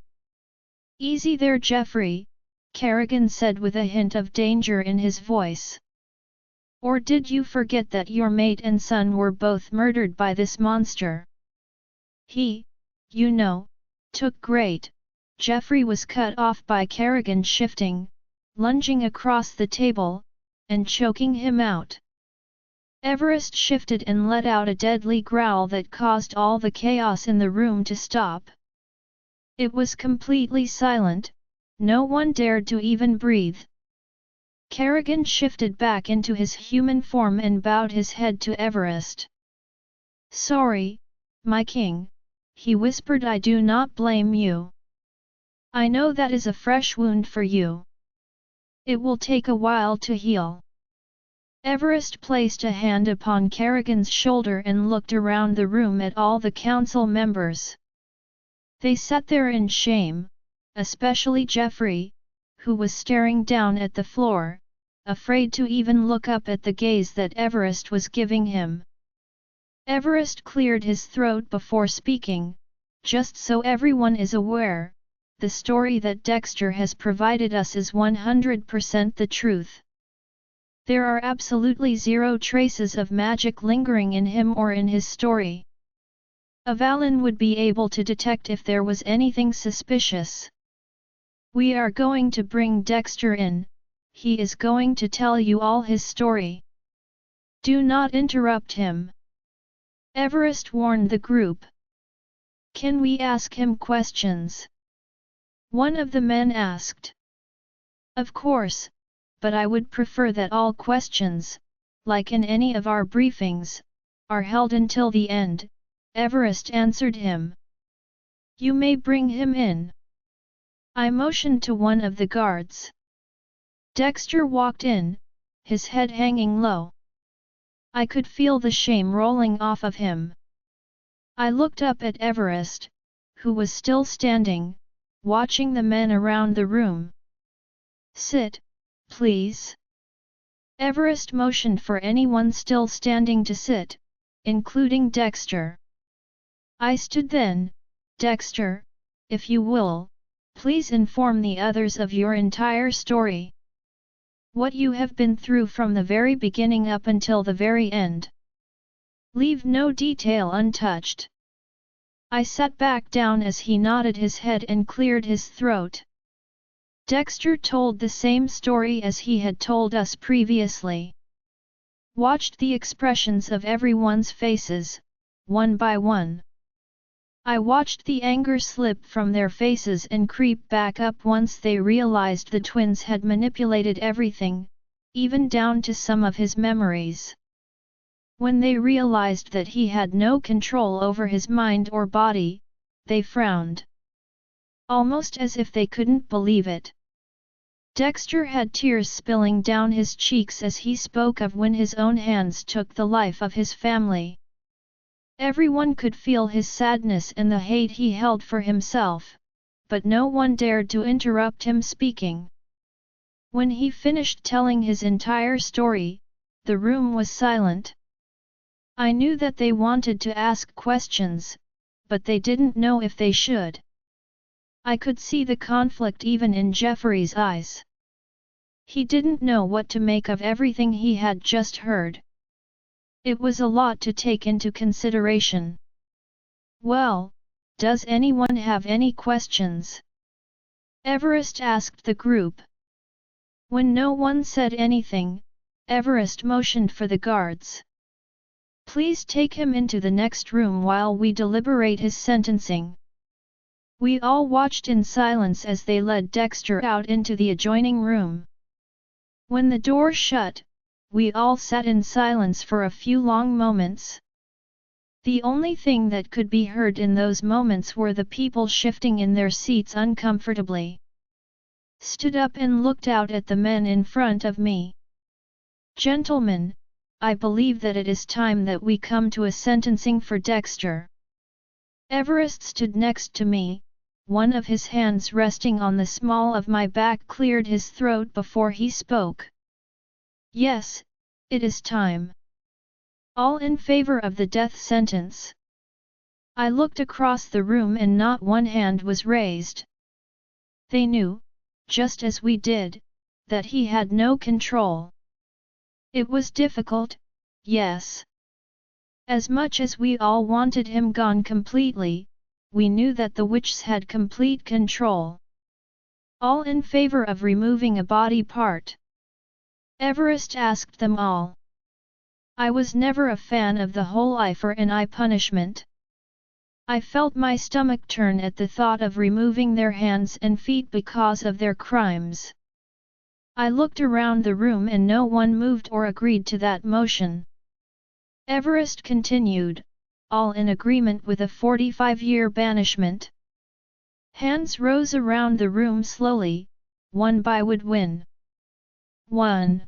Easy there, Jeffrey, Kerrigan said with a hint of danger in his voice. Or did you forget that your mate and son were both murdered by this monster? He, you know, took great. Jeffrey was cut off by Kerrigan shifting, lunging across the table, and choking him out. Everest shifted and let out a deadly growl that caused all the chaos in the room to stop. It was completely silent, no one dared to even breathe. Kerrigan shifted back into his human form and bowed his head to Everest. Sorry, my king, he whispered. I do not blame you. I know that is a fresh wound for you. It will take a while to heal. Everest placed a hand upon Kerrigan's shoulder and looked around the room at all the council members. They sat there in shame, especially Jeffrey, who was staring down at the floor, afraid to even look up at the gaze that Everest was giving him. Everest cleared his throat before speaking, just so everyone is aware, the story that Dexter has provided us is 100% the truth. There are absolutely zero traces of magic lingering in him or in his story. Avalynn would be able to detect if there was anything suspicious. We are going to bring Dexter in, he is going to tell you all his story. Do not interrupt him. Everest warned the group. Can we ask him questions? One of the men asked. Of course, but I would prefer that all questions, like in any of our briefings, are held until the end, Everest answered him. You may bring him in. I motioned to one of the guards. Dexter walked in, his head hanging low. I could feel the shame rolling off of him. I looked up at Everest, who was still standing, watching the men around the room. Sit, please. Everest motioned for anyone still standing to sit, including Dexter. I stood then. Dexter, if you will, please inform the others of your entire story. What you have been through from the very beginning up until the very end. Leave no detail untouched. I sat back down as he nodded his head and cleared his throat. Dexter told the same story as he had told us previously. watched the expressions of everyone's faces, one by one. I watched the anger slip from their faces and creep back up once they realized the twins had manipulated everything, even down to some of his memories. When they realized that he had no control over his mind or body, they frowned. Almost as if they couldn't believe it. Dexter had tears spilling down his cheeks as he spoke of when his own hands took the life of his family. Everyone could feel his sadness and the hate he held for himself, but no one dared to interrupt him speaking. When he finished telling his entire story, the room was silent. I knew that they wanted to ask questions, but they didn't know if they should. I could see the conflict even in Jeffrey's eyes. He didn't know what to make of everything he had just heard. It was a lot to take into consideration. Well, does anyone have any questions? Everest asked the group. When no one said anything, Everest motioned for the guards. Please take him into the next room while we deliberate his sentencing. We all watched in silence as they led Dexter out into the adjoining room. When the door shut, we all sat in silence for a few long moments. The only thing that could be heard in those moments were the people shifting in their seats uncomfortably. Stood up and looked out at the men in front of me. Gentlemen, I believe that it is time that we come to a sentencing for Dexter. Everest stood next to me, one of his hands resting on the small of my back, cleared his throat before he spoke. Yes, it is time. All in favor of the death sentence? I looked across the room and not one hand was raised. They knew, just as we did, that he had no control. It was difficult, yes. As much as we all wanted him gone completely, we knew that the witches had complete control. All in favor of removing a body part? Everest asked them all. I was never a fan of the whole eye for an eye punishment. I felt my stomach turn at the thought of removing their hands and feet because of their crimes. I looked around the room and no one moved or agreed to that motion. Everest continued, all in agreement with a 45-year banishment. Hands rose around the room slowly, one by would win. 1.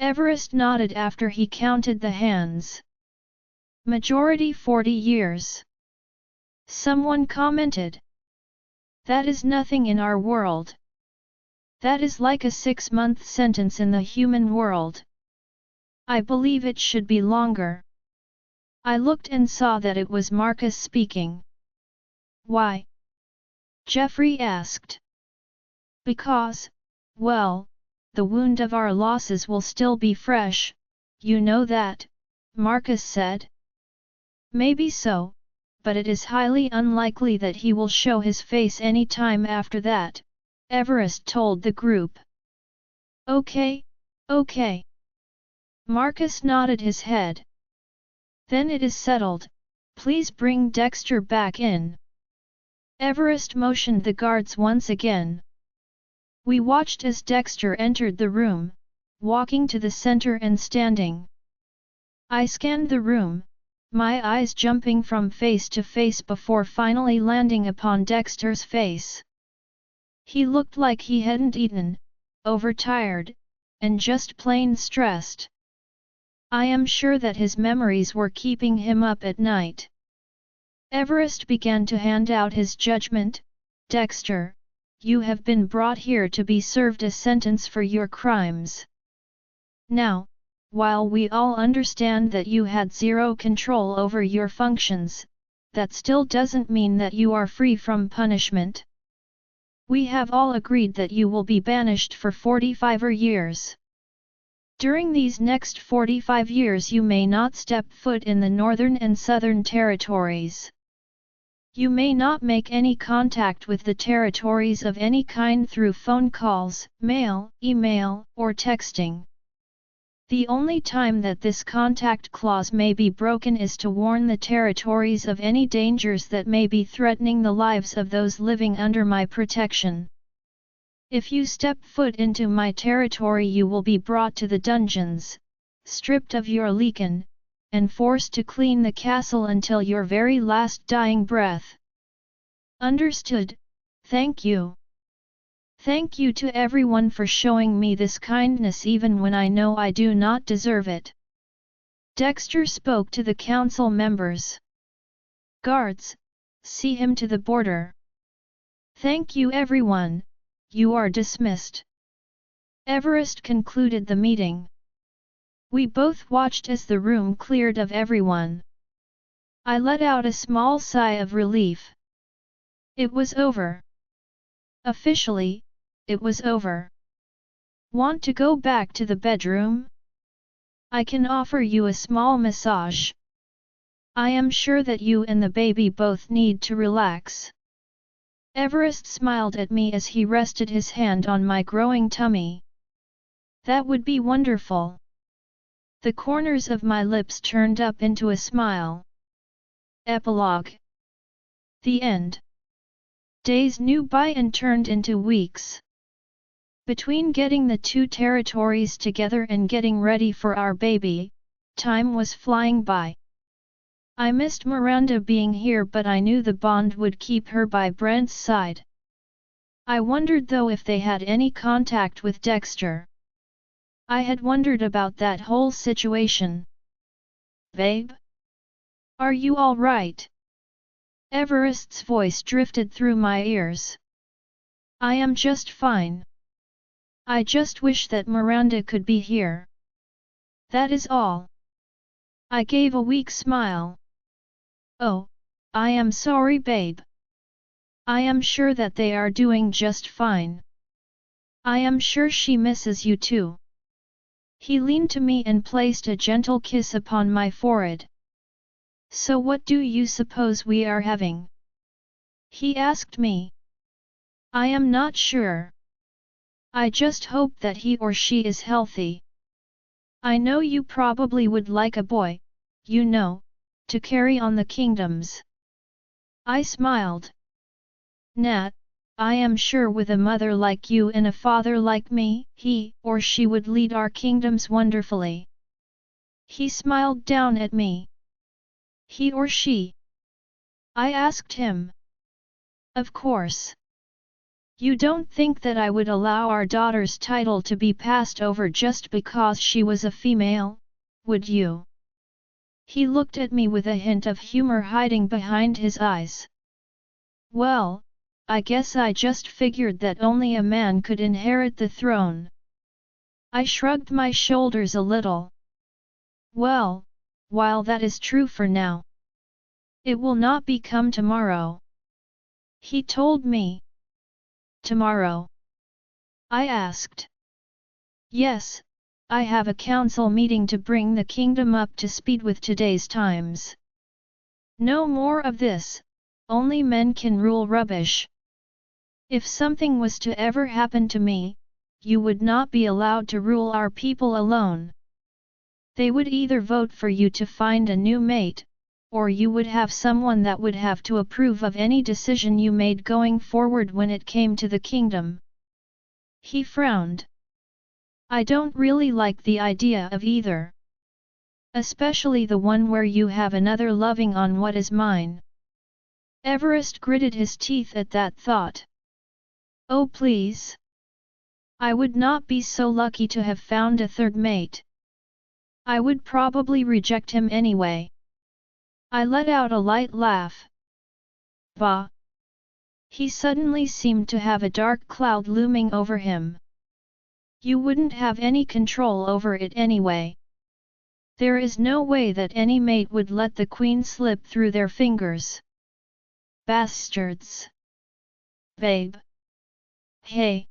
Everest nodded after he counted the hands. Majority 40 years. Someone commented. That is nothing in our world. That is like a 6-month sentence in the human world. I believe it should be longer. I looked and saw that it was Marcus speaking. Why? Jeffrey asked. Because, well, the wound of our losses will still be fresh, you know that, Marcus said. Maybe so, but it is highly unlikely that he will show his face any time after that, Everest told the group. Okay, okay. Marcus nodded his head. Then it is settled, please bring Dexter back in. Everest motioned the guards once again. We watched as Dexter entered the room, walking to the center and standing. I scanned the room, my eyes jumping from face to face before finally landing upon Dexter's face. He looked like he hadn't eaten, overtired, and just plain stressed. I am sure that his memories were keeping him up at night. Everest began to hand out his judgment. Dexter, you have been brought here to be served a sentence for your crimes. Now, while we all understand that you had zero control over your functions, that still doesn't mean that you are free from punishment. We have all agreed that you will be banished for 45 years. During these next 45 years you may not step foot in the Northern and Southern Territories. You may not make any contact with the territories of any kind through phone calls, mail, email, or texting. The only time that this contact clause may be broken is to warn the territories of any dangers that may be threatening the lives of those living under my protection. If you step foot into my territory, you will be brought to the dungeons, stripped of your legion, and forced to clean the castle until your very last dying breath. Understood? Thank you. Thank you to everyone for showing me this kindness even when I know I do not deserve it. Dexter spoke to the council members. Guards, see him to the border. Thank you everyone, you are dismissed. Everest concluded the meeting. We both watched as the room cleared of everyone. I let out a small sigh of relief. It was over. Officially, it was over. Want to go back to the bedroom? I can offer you a small massage. I am sure that you and the baby both need to relax. Everest smiled at me as he rested his hand on my growing tummy. That would be wonderful. The corners of my lips turned up into a smile. Epilogue. The end. Days knew by and turned into weeks. Between getting the two territories together and getting ready for our baby, time was flying by. I missed Miranda being here, but I knew the bond would keep her by Brent's side. I wondered though if they had any contact with Dexter. I had wondered about that whole situation. Babe? Are you all right? Everest's voice drifted through my ears. I am just fine. I just wish that Miranda could be here. That is all. I gave a weak smile. Oh, I am sorry, babe. I am sure that they are doing just fine. I am sure she misses you too. He leaned to me and placed a gentle kiss upon my forehead. So what do you suppose we are having? He asked me. I am not sure. I just hope that he or she is healthy. I know you probably would like a boy, you know, to carry on the kingdoms. I smiled. Nat, I am sure with a mother like you and a father like me, he or she would lead our kingdoms wonderfully. He smiled down at me. He or she? I asked him. Of course. You don't think that I would allow our daughter's title to be passed over just because she was a female, would you? He looked at me with a hint of humor hiding behind his eyes. Well, I guess I just figured that only a man could inherit the throne. I shrugged my shoulders a little. Well, while that is true for now, it will not become tomorrow. He told me. Tomorrow? I asked. Yes, I have a council meeting to bring the kingdom up to speed with today's times. No more of this, only men can rule rubbish. If something was to ever happen to me, you would not be allowed to rule our people alone. They would either vote for you to find a new mate, or you would have someone that would have to approve of any decision you made going forward when it came to the kingdom. He frowned. I don't really like the idea of either. Especially the one where you have another loving on what is mine. Everest gritted his teeth at that thought. Oh please. I would not be so lucky to have found a third mate. I would probably reject him anyway. I let out a light laugh. Bah! He suddenly seemed to have a dark cloud looming over him. You wouldn't have any control over it anyway. There is no way that any mate would let the queen slip through their fingers. Bastards! Babe! Hey!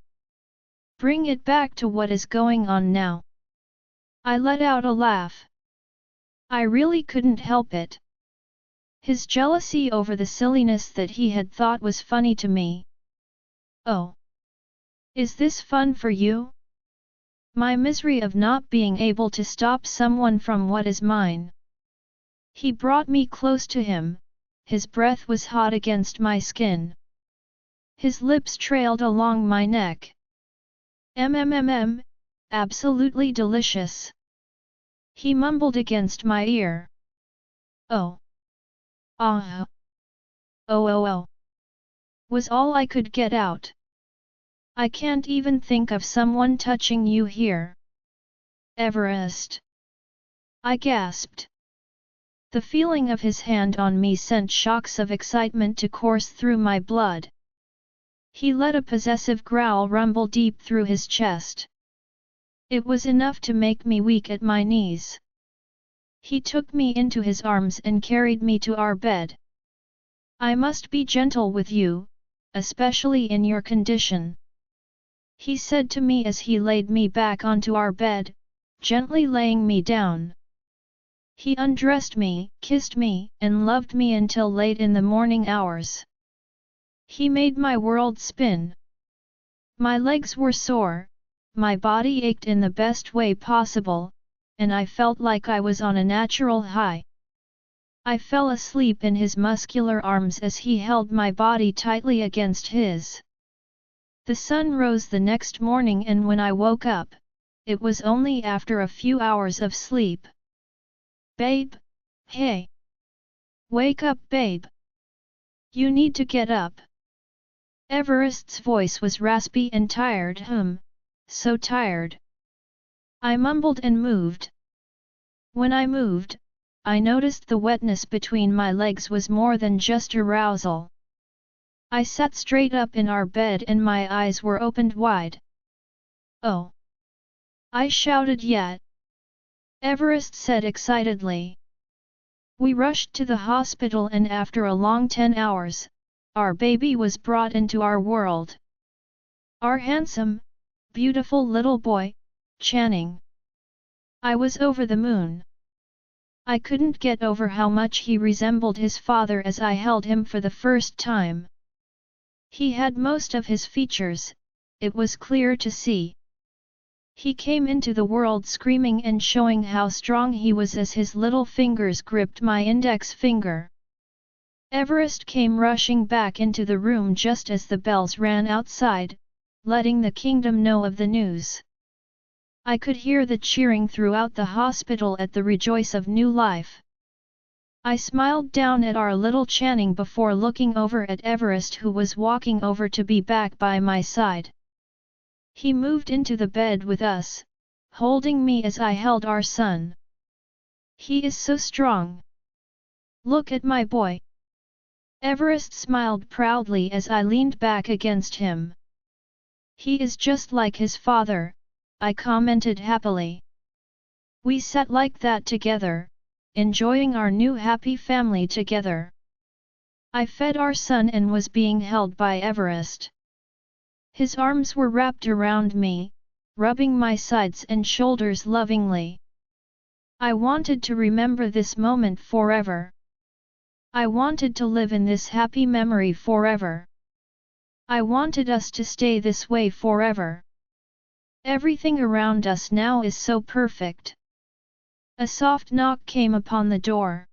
Bring it back to what is going on now. I let out a laugh. I really couldn't help it. His jealousy over the silliness that he had thought was funny to me. Oh! Is this fun for you? My misery of not being able to stop someone from what is mine. He brought me close to him, his breath was hot against my skin. His lips trailed along my neck. Absolutely delicious. He mumbled against my ear. Oh. Ah. Oh. Was all I could get out. I can't even think of someone touching you here. Everest. I gasped. The feeling of his hand on me sent shocks of excitement to course through my blood. He let a possessive growl rumble deep through his chest. It was enough to make me weak at my knees. He took me into his arms and carried me to our bed. I must be gentle with you, especially in your condition. He said to me as he laid me back onto our bed, gently laying me down. He undressed me, kissed me, and loved me until late in the morning hours. He made my world spin. My legs were sore, my body ached in the best way possible, and I felt like I was on a natural high. I fell asleep in his muscular arms as he held my body tightly against his. The sun rose the next morning, and when I woke up, it was only after a few hours of sleep. Babe, hey! Wake up, babe! You need to get up. Everest's voice was raspy and tired. So tired. I mumbled and moved. When I moved, I noticed the wetness between my legs was more than just arousal. I sat straight up in our bed and my eyes were opened wide. Oh! I shouted. Yet! Everest said excitedly. We rushed to the hospital, and after a long 10 hours, our baby was brought into our world. Our handsome, beautiful little boy, Channing. I was over the moon. I couldn't get over how much he resembled his father as I held him for the first time. He had most of his features, it was clear to see. He came into the world screaming and showing how strong he was as his little fingers gripped my index finger. Everest came rushing back into the room just as the bells rang outside, letting the kingdom know of the news. I could hear the cheering throughout the hospital at the rejoice of new life. I smiled down at our little Channing before looking over at Everest, who was walking over to be back by my side. He moved into the bed with us, holding me as I held our son. He is so strong. Look at my boy. Everest smiled proudly as I leaned back against him. He is just like his father, I commented happily. We sat like that together, enjoying our new happy family together. I fed our son and was being held by Everest. His arms were wrapped around me, rubbing my sides and shoulders lovingly. I wanted to remember this moment forever. I wanted to live in this happy memory forever. I wanted us to stay this way forever. Everything around us now is so perfect. A soft knock came upon the door.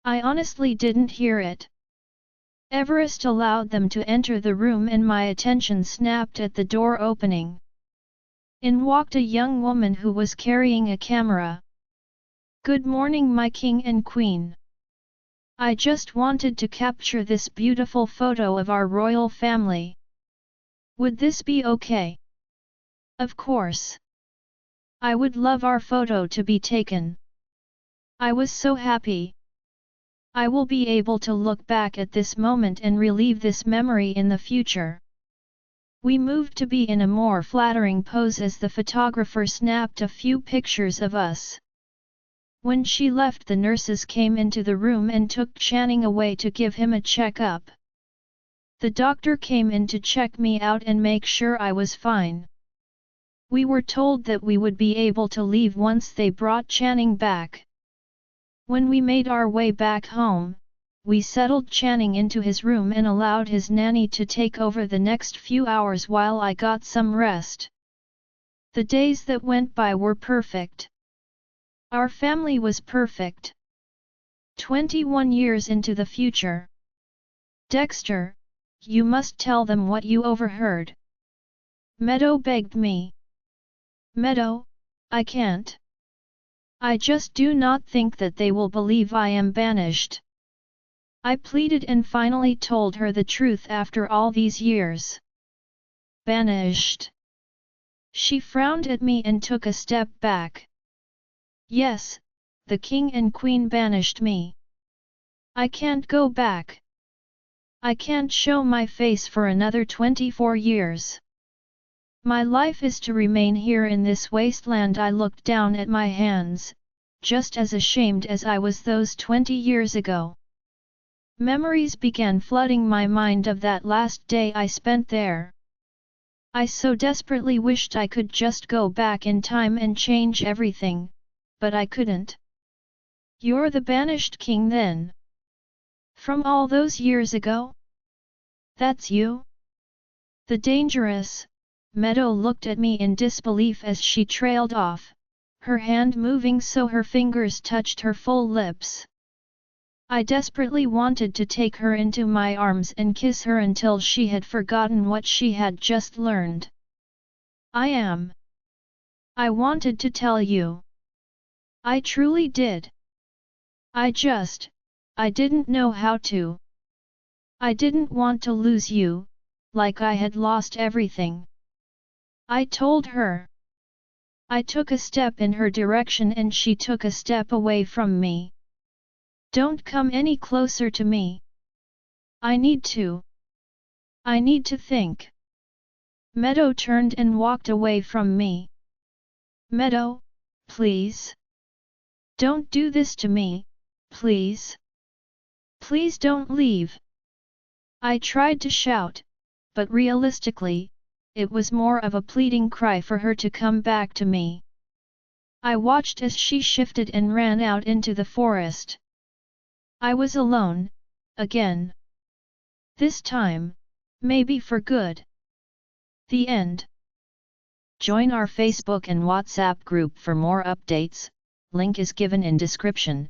I honestly didn't hear it. Everest allowed them to enter the room and my attention snapped at the door opening. In walked a young woman who was carrying a camera. Good morning, my king and queen. I just wanted to capture this beautiful photo of our royal family. Would this be okay? Of course. I would love our photo to be taken. I was so happy. I will be able to look back at this moment and relive this memory in the future. We moved to be in a more flattering pose as the photographer snapped a few pictures of us. When she left, the nurses came into the room and took Channing away to give him a check-up. The doctor came in to check me out and make sure I was fine. We were told that we would be able to leave once they brought Channing back. When we made our way back home, we settled Channing into his room and allowed his nanny to take over the next few hours while I got some rest. The days that went by were perfect. Our family was perfect. 21 years into the future. Dexter, you must tell them what you overheard. Meadow begged me. Meadow, I can't. I just do not think that they will believe I am banished. I pleaded and finally told her the truth after all these years. Banished. She frowned at me and took a step back. Yes, the king and queen banished me. I can't go back. I can't show my face for another 24 years. My life is to remain here in this wasteland. I looked down at my hands, just as ashamed as I was those 20 years ago. Memories began flooding my mind of that last day I spent there. I so desperately wished I could just go back in time and change everything, but I couldn't. You're the banished king then? From all those years ago? That's you? The dangerous, Meadow looked at me in disbelief as she trailed off, her hand moving so her fingers touched her full lips. I desperately wanted to take her into my arms and kiss her until she had forgotten what she had just learned. I wanted to tell you. I truly did. I didn't know how to. I didn't want to lose you, like I had lost everything. I told her. I took a step in her direction and she took a step away from me. Don't come any closer to me. I need to think. Meadow turned and walked away from me. Meadow, please. Don't do this to me, please. Please don't leave. I tried to shout, but realistically, it was more of a pleading cry for her to come back to me. I watched as she shifted and ran out into the forest. I was alone, again. This time, maybe for good. The end. Join our Facebook and WhatsApp group for more updates, link is given in description.